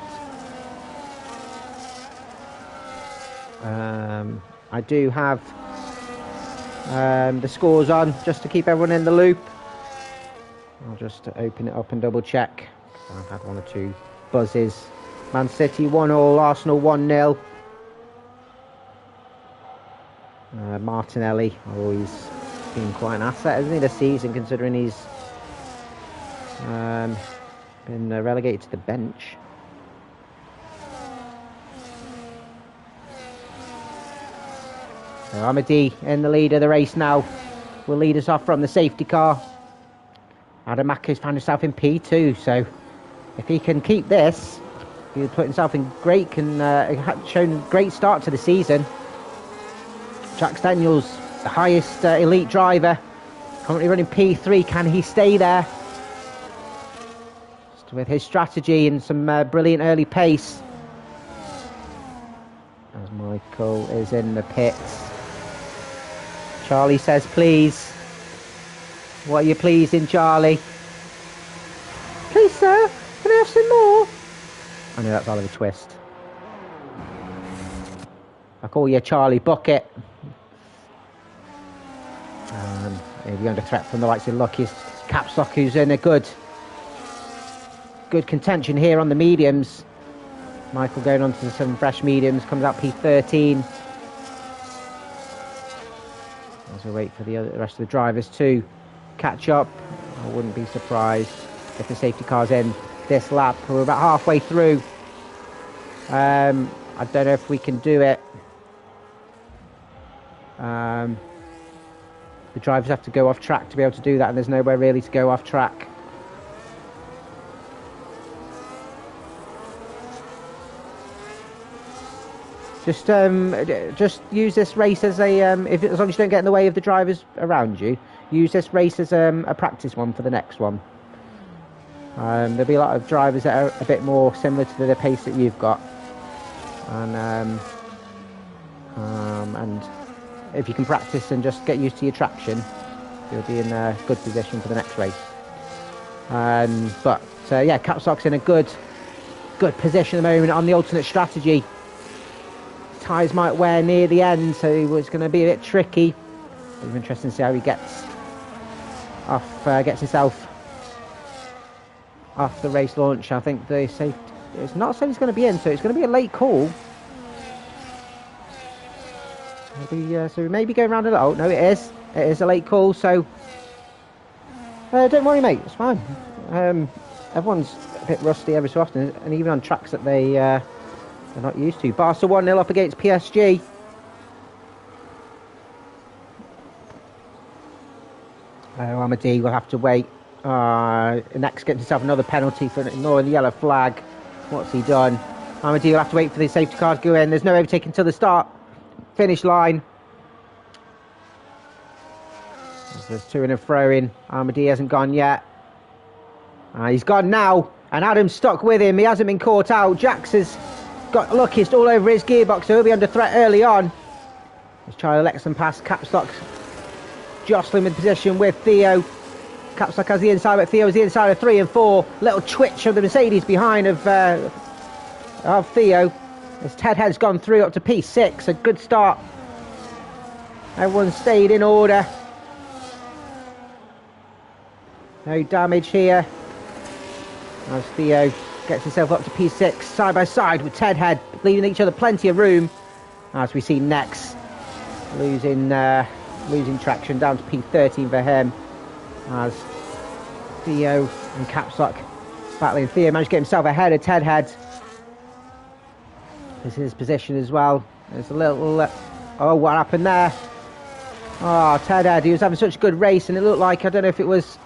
I do have the scores on just to keep everyone in the loop. I'll just open it up and double check. I've had one or two buzzes. Man City 1-1, Arsenal 1-0. Martinelli, he's been quite an asset, hasn't he, this season, considering he's been relegated to the bench. So Amadi in the lead of the race now will lead us off from the safety car. Adam Mackey's found himself in P2, so if he can keep this, he'll put himself in great, shown great start to the season. Jack Daniels, the highest elite driver, currently running P3. Can he stay there? Just with his strategy and some brilliant early pace. As Michael is in the pits. Charlie says, please. What are you pleasing, Charlie? sir. Can I have some more? I know that's Oliver Twist. I call you Charlie Bucket. He'll be under threat from the likes of Lucky's Capstock, who's in a good contention here on the mediums. Michael going on to some fresh mediums, comes out P13. As we wait for the rest of the drivers to catch up. I wouldn't be surprised if the safety car's in this lap. We're about halfway through. I don't know if we can do it. The drivers have to go off track to be able to do that, and there's nowhere really to go off track. Just use this race as a as long as you don't get in the way of the drivers around you. Use this race as a practice one for the next one. There'll be a lot of drivers that are a bit more similar to the pace that you've got, and if you can practice and just get used to your traction, you'll be in a good position for the next race. Yeah, Capstock's in a good position at the moment on the alternate strategy. Tyres might wear near the end, so it's going to be a bit tricky. It'll be interesting to see how he gets himself off the race launch. I think they say it's not saying he's going to be in, so it's going to be a late call. So we may be going round a little. Oh, no, it is. It is a late call, so don't worry, mate. It's fine. Everyone's a bit rusty every so often, and even on tracks that they're not used to. Barca 1-0 up against PSG. Amadi will have to wait. Next gets himself another penalty for ignoring the yellow flag. What's he done? Amadi will have to wait for the safety car to go in. There's no overtaking till the finish line. There's to and fro in. Amadi hasn't gone yet. He's gone now, and Adam's stuck with him. He hasn't been caught out. Jax has got luckiest all over his gearbox, so he'll be under threat early on. He's trying to let some past. Capstock jostling with position with Theo. Capstock has the inside, but Theo has the inside of 3 and 4. Little twitch of the Mercedes behind of Theo. As Ted Head's gone through up to P6, a good start. Everyone stayed in order. No damage here. As Theo gets himself up to P6, side by side with Ted Head, leaving each other plenty of room. As we see Nex losing traction down to P13 for him. As Theo and Capstock battling. Theo managed to get himself ahead of Ted Head. This is his position as well. There's a little... oh, what happened there? Oh, Ted Head, he was having such a good race, and it looked like, I don't know if it was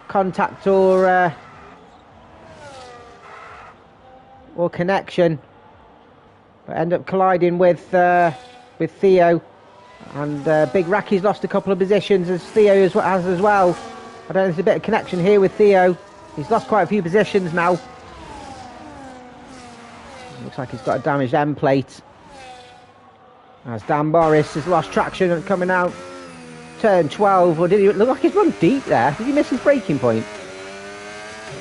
contact or connection, but end up colliding with Theo, and Big Racky's lost a couple of positions, as Theo has as well. I don't know if there's a bit of connection here with Theo. He's lost quite a few positions now. Looks like he's got a damaged end plate. As Dan Morris has lost traction and coming out turn 12, or did he look like he's run deep there? Did he miss his braking point?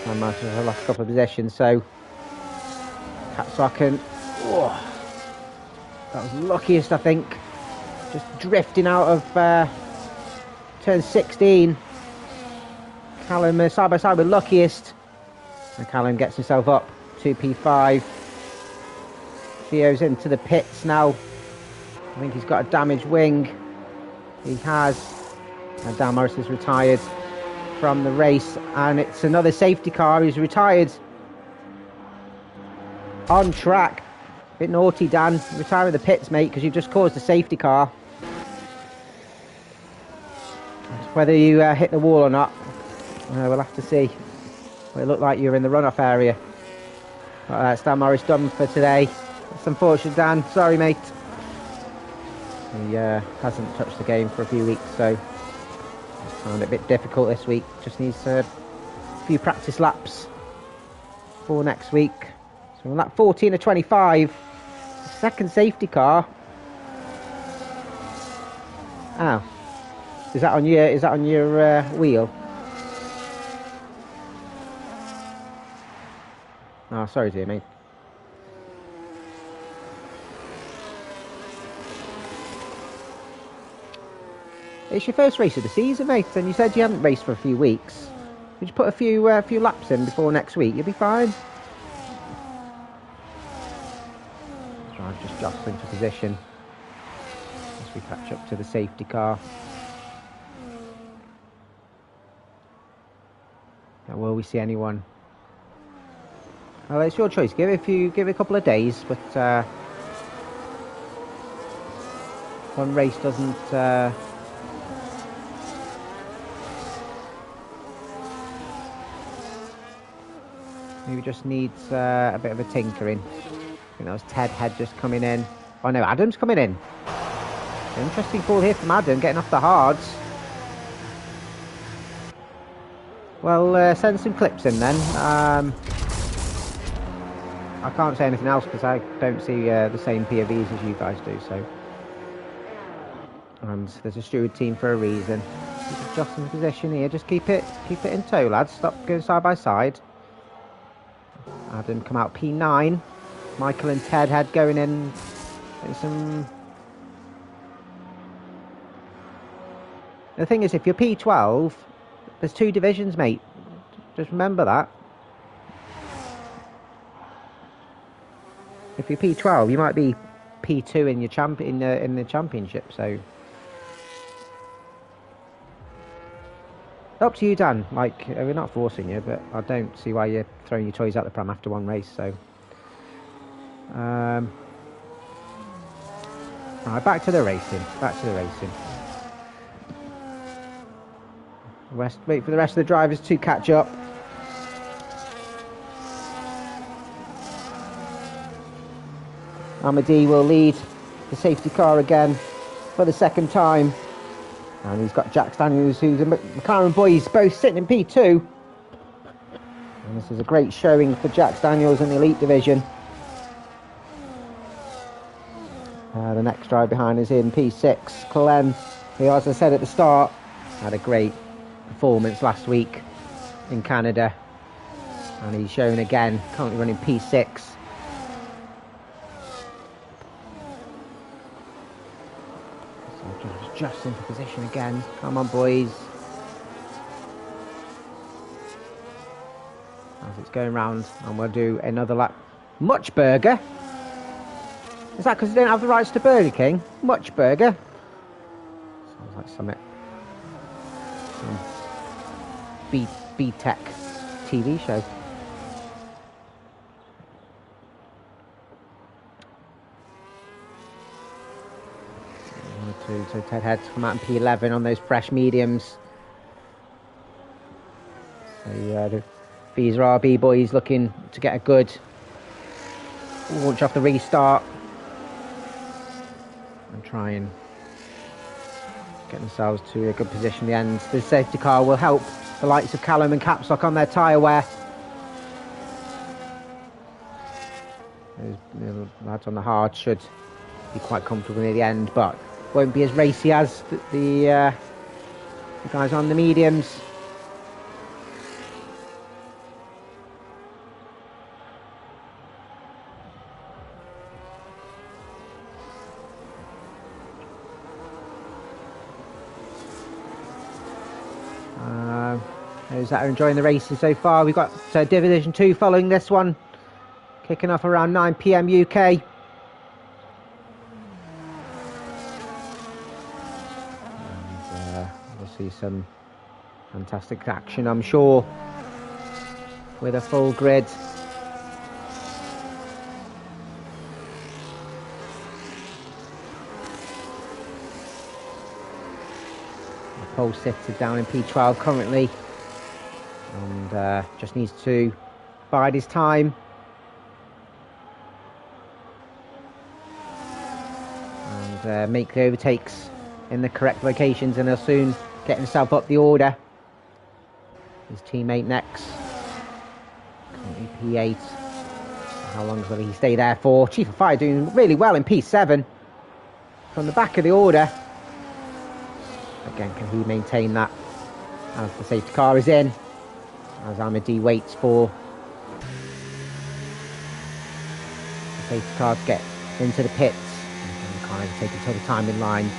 I might have lost a couple of positions, so Capstock and that was luckiest, I think, just drifting out of turn 16. Callum side by side with luckiest, and Callum gets himself up to P5. Theo's into the pits now. I think he's got a damaged wing. He has. And Dan Morris is retired from the race, and it's another safety car who's retired on track. Bit naughty, Dan, retiring the pits, mate, because you've just caused a safety car. Whether you hit the wall or not, we'll have to see. Well, it looked like you were in the runoff area. But that's Dan Morris done for today. It's unfortunate, Dan. Sorry, mate. He hasn't touched the game for a few weeks, so found it a bit difficult this week. Just needs a few practice laps for next week. So on that 14 of 25, second safety car. Oh, is that on your wheel? Oh, sorry, dear mate. It's your first race of the season, mate, and you said you hadn't raced for a few weeks. You just put a few laps in before next week, you'll be fine. Drive just jostling for position as we catch up to the safety car. Now, will we see anyone? Well, it's your choice. Give it a couple of days, but one race doesn't. Maybe just needs a bit of a tinkering. I think that was Ted Head just coming in. Oh no, Adam's coming in. Interesting call here from Adam, getting off the hards. Well, send some clips in then. I can't say anything else because I don't see the same POVs as you guys do. So, and there's a steward team for a reason. Keep adjusting the position here. Just keep it in tow, lads. Stop going side by side. Adam come out P9. Michael and Ted Head going in some. The thing is, if you're P12, there's 2 divisions, mate. Just remember that. If you're P12, you might be P2 in your in the championship. So up to you, Dan. Like, we're not forcing you, but I don't see why you're throwing your toys out the pram after one race. So, right, back to the racing. Wait for the rest of the drivers to catch up. Amadi will lead the safety car again for the second time. And he's got Jack Daniels, who's a McLaren boys, both sitting in P2. And this is a great showing for Jack Daniels in the Elite Division. The next driver behind is in P6, Clem, who, as I said at the start, had a great performance last week in Canada. And he's shown again, currently running P6. Just into position again. Come on, boys. As it's going round, and we'll do another lap. Much Burger. Is that because they don't have the rights to Burger King? Much Burger. Sounds like some B-Tech TV show. So Ted Head's come out in P11 on those fresh mediums. So the Visa RB boys looking to get a good launch off the restart and try and get themselves to a good position at the end. The safety car will help the likes of Callum and Capstock on their tyre wear. Those lads on the hard should be quite comfortable near the end, but won't be as racy as the guys on the mediums. Those that are enjoying the racing so far, we've got Division 2 following this one, kicking off around 9 PM UK. See some fantastic action, I'm sure, with a full grid. Pole sitter down in P12 currently, and just needs to bide his time. And make the overtakes in the correct locations, and he'll soon get himself up the order. His teammate next, currently P8. How long will he stay there for? Chief of Fire doing really well in P7 from the back of the order. Again, can he maintain that as the safety car is in, as Amadi waits for Safety cars get into the pits. And can't even take until the timing line.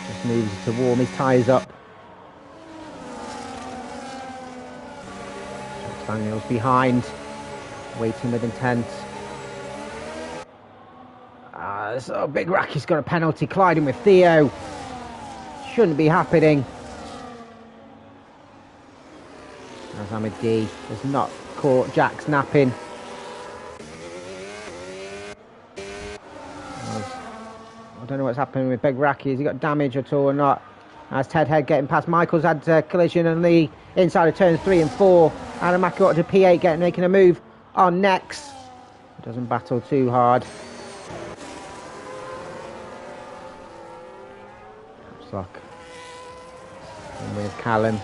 Just moves to warm his tyres up. Daniel's behind, waiting with intent. So Big Racky's got a penalty colliding with Theo. Shouldn't be happening. As Ahmed D has not caught Jack snapping. I don't know what's happening with Big Racky. Has he got damage at all or not? As Ted Head getting past. Michael's had a collision on the inside of turns 3 and 4. Adam Mackey got to P8, making a move on next. Doesn't battle too hard. Lock. And with Callum.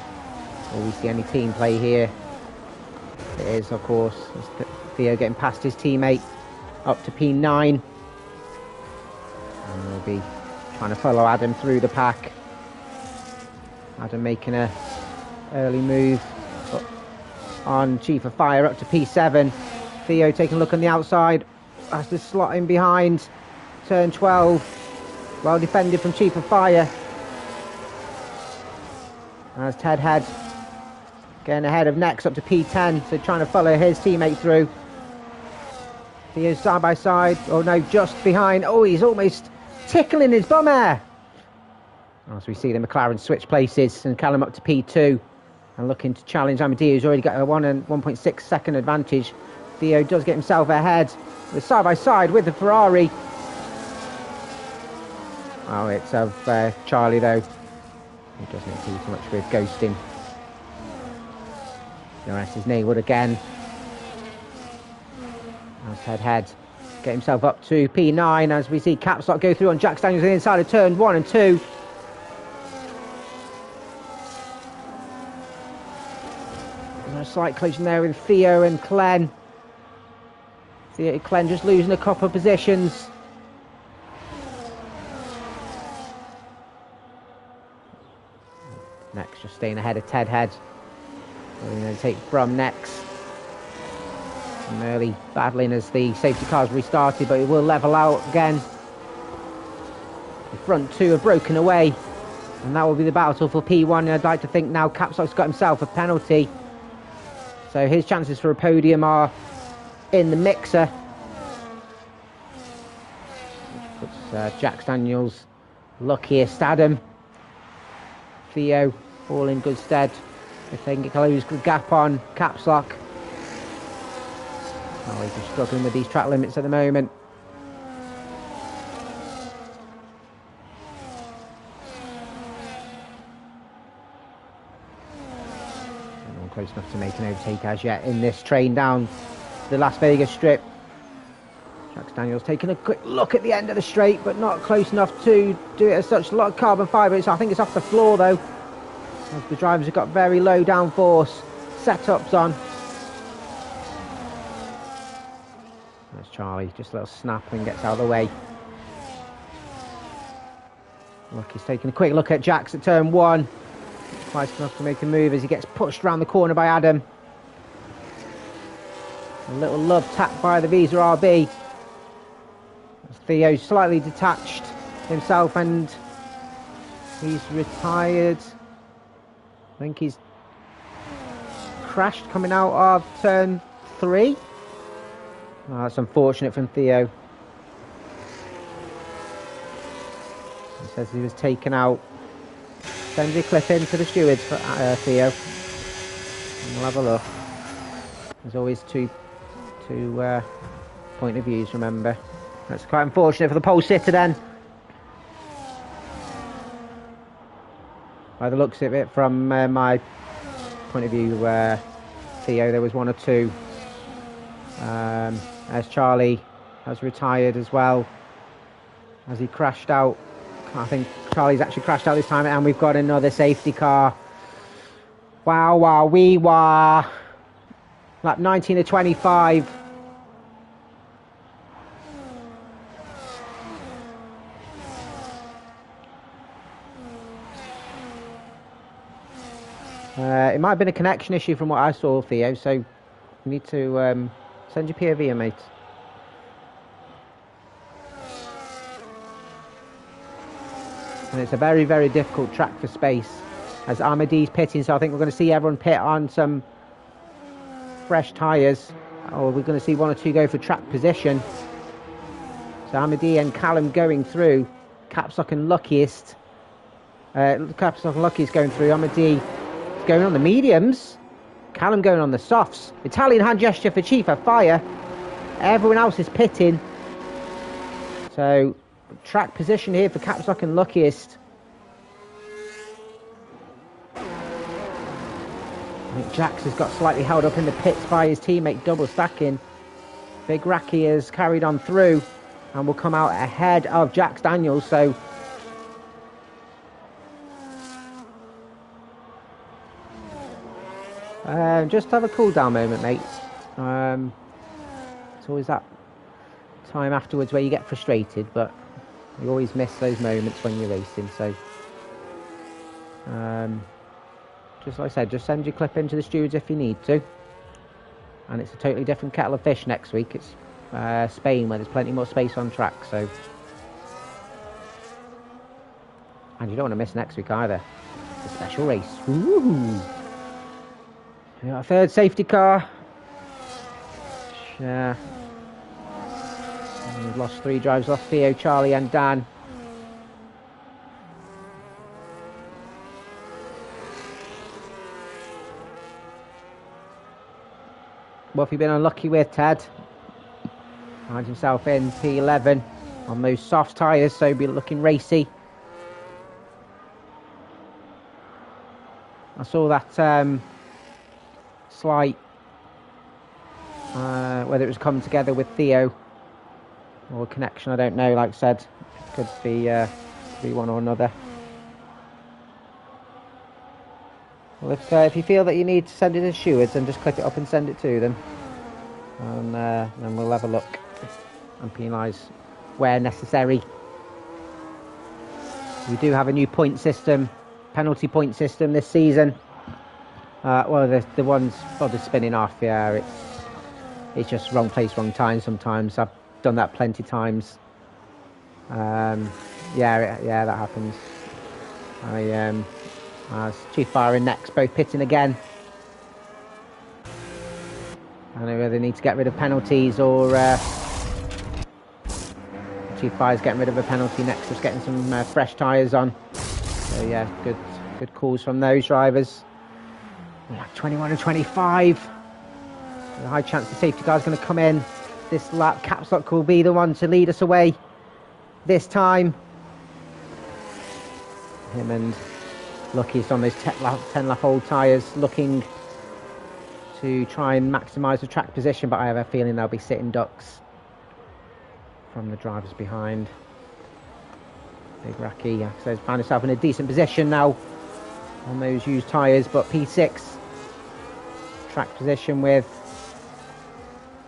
Will we see any team play here? It is, of course. It's Theo getting past his teammate up to P9. And we'll be trying to follow Adam through the pack. Adam making a early move on Chief of Fire up to P7. Theo taking a look on the outside. Has to slot in behind. Turn 12. Well defended from Chief of Fire. As Ted Head getting ahead of next up to P10. So trying to follow his teammate through. Theo's side by side. Oh no, just behind. Oh, he's almost tickling his bum air. As we see the McLaren switch places and Callum up to P2 and looking to challenge Amadeo, who's already got a 1.6 second advantage. Theo does get himself ahead. We're side by side with the Ferrari. Oh, it's of Charlie though. He doesn't do too much with ghosting. The rest is Neywood again. As Head get himself up to P9 as we see Caps Lock go through on Jack Daniels on the inside of turn 1 and 2. A slight collision there with Theo and Clen. Clen just losing a couple of positions. Next just staying ahead of Ted Head. We're going to take from next. Some early battling as the safety cars restarted, but it will level out again. The front two have broken away, and that will be the battle for P1. And I'd like to think now Capsock's got himself a penalty, so his chances for a podium are in the mixer. Which puts Jack Daniels luckiest. Adam, Theo all in good stead if they can close the gap on Caps Lock. Oh, he's just struggling with these track limits at the moment. Not close enough to make an overtake as yet in this train down the Las Vegas strip. Jack Daniels taking a quick look at the end of the straight, but not close enough to do it as such. A lot of carbon fibre. I think it's off the floor though, as the drivers have got very low downforce setups on. There's Charlie, just a little snap and gets out of the way. Look, he's taking a quick look at Jack's at turn 1. Quite enough to make a move as he gets pushed around the corner by Adam. A little love tap by the Visa RB. Theo slightly detached himself and he's retired. I think he's crashed coming out of turn 3. Oh, that's unfortunate from Theo. He says he was taken out. Sends a clip into the stewards for Theo. And we'll have a look. There's always two point of views, remember. That's quite unfortunate for the pole sitter then. By the looks of it, from my point of view, Theo, there was 1 or 2. As Charlie has retired as well, as he crashed out. I think Charlie's actually crashed out this time, and we've got another safety car. Wow, wow, wee, wah. Lap 19 to 25. It might have been a connection issue from what I saw, Theo, so you need to send your POV, mate. And it's a very, very difficult track for space. As Ahmadi's pitting, so I think we're going to see everyone pit on some fresh tyres. Or we're going to see one or two go for track position. So Ahmadi and Callum going through. Capstock and Luckiest. Capstock and Luckiest going through. Ahmadi is going on the mediums. Callum going on the softs. Italian hand gesture for Chief of Fire. Everyone else is pitting. So track position here for Capstock and Luckiest. I think Jax has got slightly held up in the pits by his teammate double stacking. Big Racky has carried on through and will come out ahead of Jax Daniels. So just have a cool down moment, mate. It's always that time afterwards where you get frustrated, but you always miss those moments when you're racing. So just like I said, just send your clip into the stewards if you need to. And it's a totally different kettle of fish next week. It's Spain, where there's plenty more space on track. So, and you don't want to miss next week either. It's a special race. Ooh. We got a third safety car. Yeah. We've lost 3 drivers. Lost Theo, Charlie, and Dan. What have you been unlucky with, Ted? Finds himself in P11 on those soft tyres, so he'll be looking racy. I saw that slight, whether it was coming together with Theo or a connection, I don't know. Like I said, could be one or another. Well, if you feel that you need to send it to stewards, then just click it up and send it to them, and then we'll have a look and penalise where necessary. We do have a new point system, penalty point system this season. Well, the ones for the spinning off, yeah, it's just wrong place, wrong time. Sometimes I've done that plenty times. Yeah, that happens. As Chief Fire and Next both pitting again. I don't know whether they need to get rid of penalties or Chief Fire's getting rid of a penalty. Next just getting some fresh tyres on. So yeah, good calls from those drivers. We have 21 and 25. There's a high chance the safety car's going to come in this lap. Capstock will be the one to lead us away this time. Him and Lucky's on those 10 lap old tyres, looking to try and maximise the track position, but I have a feeling they'll be sitting ducks from the drivers behind. Big Racky says found himself in a decent position now on those used tyres, but P6 track position with,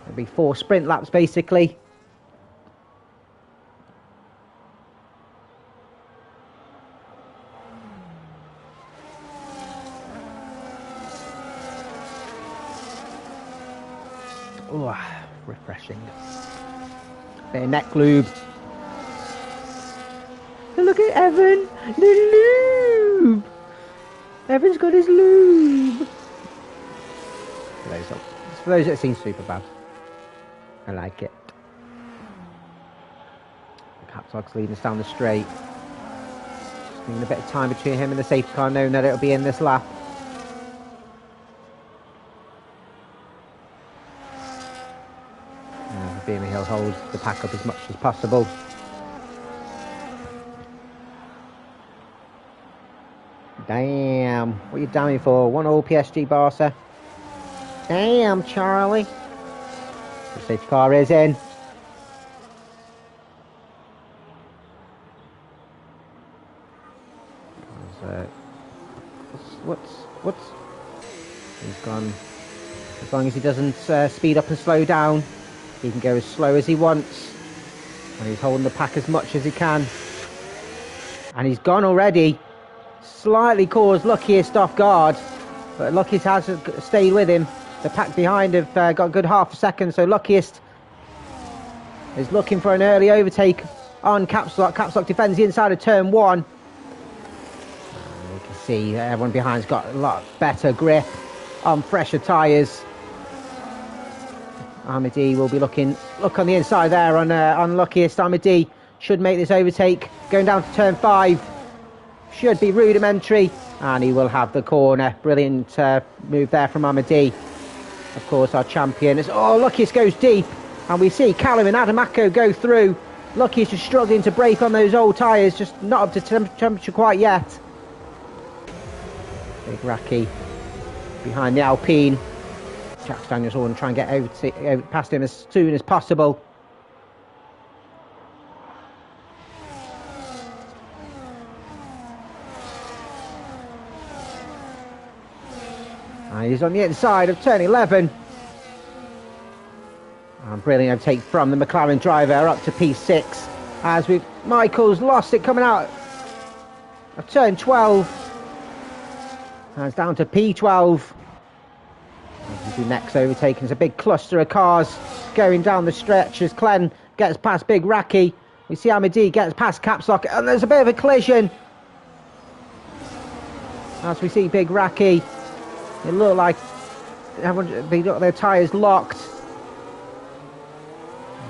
it'll be 4 sprint laps basically. Oh, refreshing. Bit of neck lube. Look at Evan, the lube. Evan's got his lube. For those that seem super bad, I like it. Capstock's leading us down the straight. Just needing a bit of time between him and the safety car, knowing that it'll be in this lap. Being he'll hold the pack up as much as possible. Damn, what are you damning for? 1-all PSG Barca. Damn, Charlie. The safety car is in. What's? He's gone. As long as he doesn't speed up and slow down, he can go as slow as he wants, and he's holding the pack as much as he can. And he's gone already. Slightly caused Luckiest off guard, but Luckiest has stayed with him. The pack behind have got a good half a second, so Luckiest is looking for an early overtake on Capstock. Capstock defends the inside of turn 1. see everyone behind's got a lot better grip on fresher tyres. Amedy will be look on the inside there on Luckiest. Amedy should make this overtake. Going down to turn 5. Should be rudimentary. And he will have the corner. Brilliant move there from Amedy. Of course, our champion. Luckiest goes deep. And we see Callum and Adamako go through. Luckiest just struggling to brake on those old tyres. Just not up to temperature quite yet. Big Raki behind the Alpine. Jack Daniels will try and get over past him as soon as possible. And he's on the inside of turn 11. And brilliant overtake from the McLaren driver up to P6. As Michael's lost it coming out of turn 12. And it's down to P12. The next overtaking is a big cluster of cars going down the stretch as Glenn gets past Big Raki. We see Amedy gets past Caps Lock, and there's a bit of a collision. As we see Big Raki, it looked like they got their tyres locked.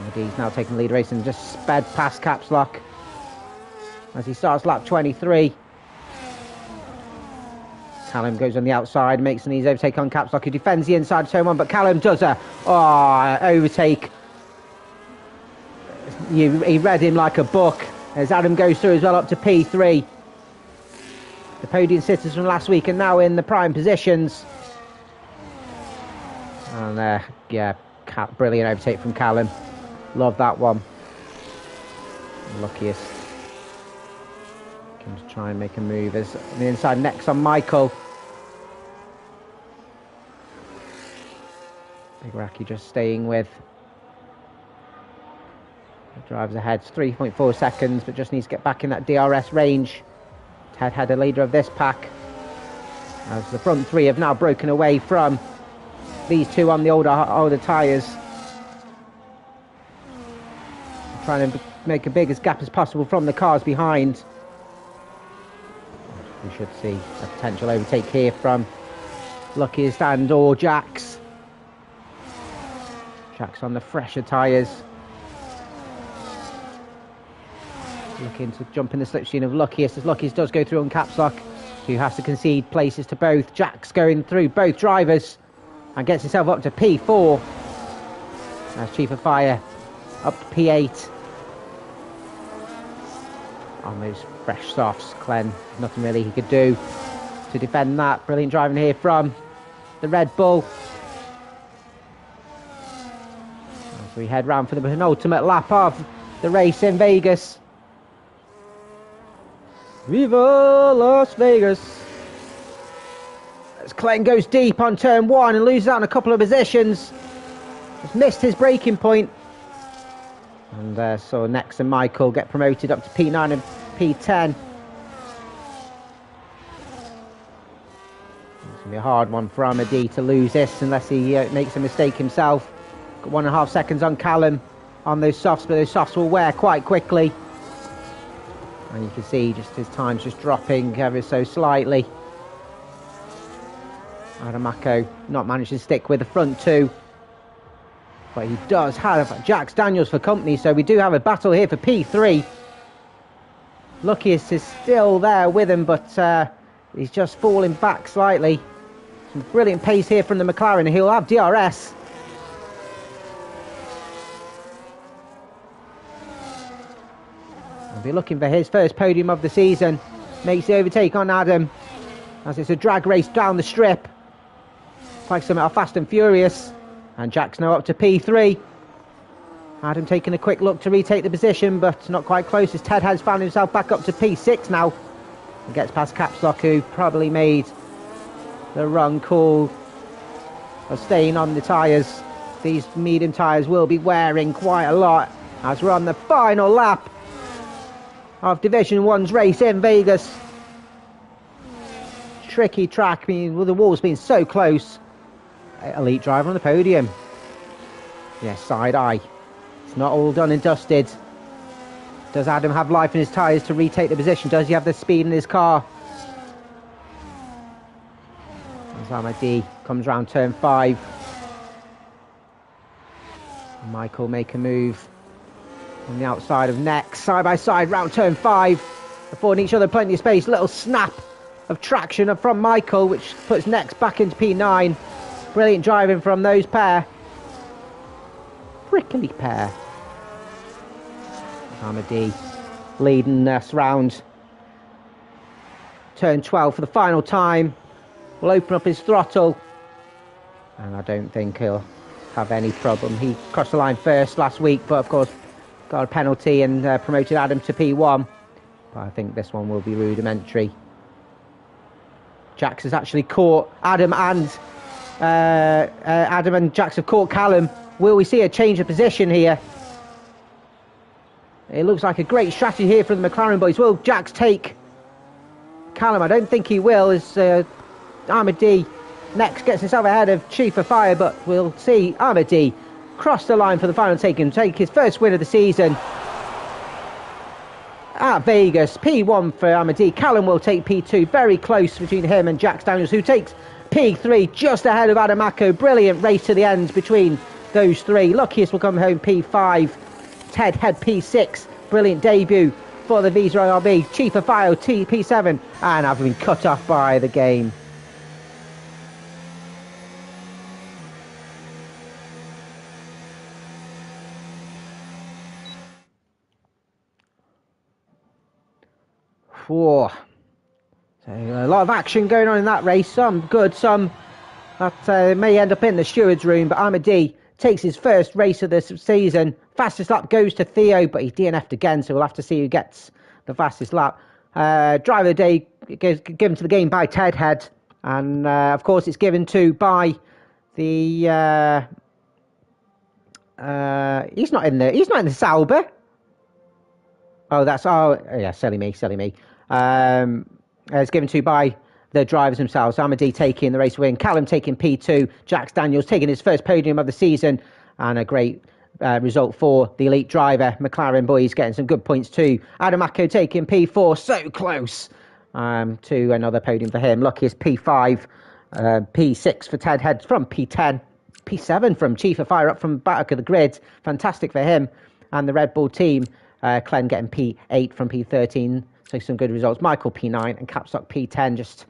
Amedy's now taking the lead race and just sped past Caps Lock as he starts lap 23. Callum goes on the outside, makes an easy overtake on Caps Lock, who defends the inside turn 1, but Callum does a overtake. He read him like a book as Adam goes through as well up to P3. The podium sitters from last week are now in the prime positions. And brilliant overtake from Callum. Love that one. Luckiest can try and make a move as on the inside next on Michael. Big Raki just staying with. Drives ahead 3.4 seconds, but just needs to get back in that DRS range. Ted had a leader of this pack. As the front 3 have now broken away from these 2 on the older tyres. Trying to make a biggest gap as possible from the cars behind. We should see a potential overtake here from Luckiest and or Jax. Jax on the fresher tyres. Looking to jump in the slipstream of Luckiest, as Luckiest does go through on Caps Lock, who has to concede places to both. Jax going through both drivers and gets himself up to P4. As Chief of Fire up to P8. On those fresh softs, Glenn, nothing really he could do to defend that. Brilliant driving here from the Red Bull. As we head round for the penultimate lap of the race in Vegas. Viva Las Vegas! As Glenn goes deep on turn 1 and loses out on a couple of positions. Just missed his braking point. And so next and Michael get promoted up to P9 and P10. It's going to be a hard one for Amedy to lose this unless he makes a mistake himself. Got 1.5 seconds on Callum on those softs, but those softs will wear quite quickly. And you can see just his time's just dropping ever so slightly. Adamako not managing to stick with the front 2. But he does have Jax Daniels for company, so we do have a battle here for P3. Luckiest is still there with him, but he's just falling back slightly. Some brilliant pace here from the McLaren. He'll have DRS. He'll be looking for his first podium of the season. Makes the overtake on Adam, as it's a drag race down the strip. Like something of Fast and Furious. And Jack's now up to P3. Adam taking a quick look to retake the position, but not quite close as Ted has found himself back up to P6 now. And gets past Caps Lock, who probably made the wrong call of staying on the tyres. These medium tyres will be wearing quite a lot as we're on the final lap of Division 1's race in Vegas. Tricky track, I mean, with the walls being so close. Elite driver on the podium. Yes, side eye. It's not all done and dusted. Does Adam have life in his tyres to retake the position? Does he have the speed in his car? As Ahmadi comes round turn 5. Michael make a move on the outside of Nex. Side by side, round turn 5. Affording each other plenty of space. Little snap of traction from Michael, which puts Nex back into P9. Brilliant driving from those pair. Prickly pair. Ahmadi leading us round turn 12 for the final time. Will open up his throttle, and I don't think he'll have any problem. He crossed the line first last week, but of course got a penalty and promoted Adam to P1. But I think this one will be rudimentary. Jax has actually caught Adam, and Jax have caught Callum. Will we see a change of position here? It looks like a great strategy here from the McLaren boys. Will Jax take Callum? I don't think he will, as Ahmadi next gets himself ahead of Chief of Fire, but we'll see Ahmadi cross the line for the final take his first win of the season at Vegas. P1 for Ahmadi. Callum will take P2, very close between him and Jax Daniels, who takes P3 just ahead of Adamako. Brilliant race to the end between those three. Luckiest will come home P5. Ted Head P6. Brilliant debut for the Visa RB. Chief of Fire P7, and I've been cut off by the game. Whoa. So a lot of action going on in that race. Some good, some that may end up in the steward's room. But Ahmadi takes his first race of the season. Fastest lap goes to Theo, but he DNF'd again, so we'll have to see who gets the fastest lap. Driver of the day given to the game by Ted Head, and of course it's given to by the he's not in the Sauber. Silly me. It's given to by the drivers themselves. Ahmadi taking the race win, Callum taking P2, Jax Daniels taking his first podium of the season, and a great result for the elite driver. McLaren boys getting some good points too. Adamako taking P4, so close to another podium for him. Luckiest P5, P6 for Ted Head from P10, P7 from Chief of Fire up from back of the grid. Fantastic for him and the Red Bull team. Clem getting P8 from P13, so some good results. Michael P9 and Capstock P10 just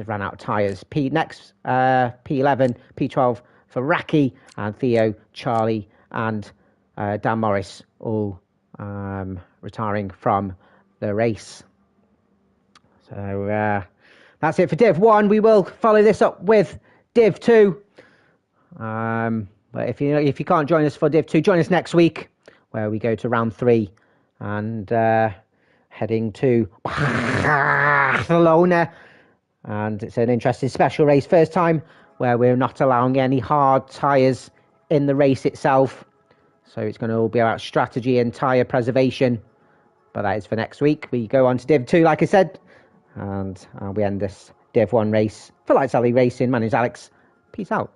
ran out of tyres. Next P11, P12 for Raki, and Theo, Charlie and Dan Morris all retiring from the race. So that's it for Div 1. We will follow this up with Div 2. But if you can't join us for Div 2, join us next week, where we go to round 3 and heading to Barcelona. And it's an interesting special race. First time where we're not allowing any hard tyres in the race itself. So it's going to all be about strategy and tyre preservation. But that is for next week. We go on to Div 2, like I said. And we end this Div 1 race for Lights Alley Racing. My name's Alex. Peace out.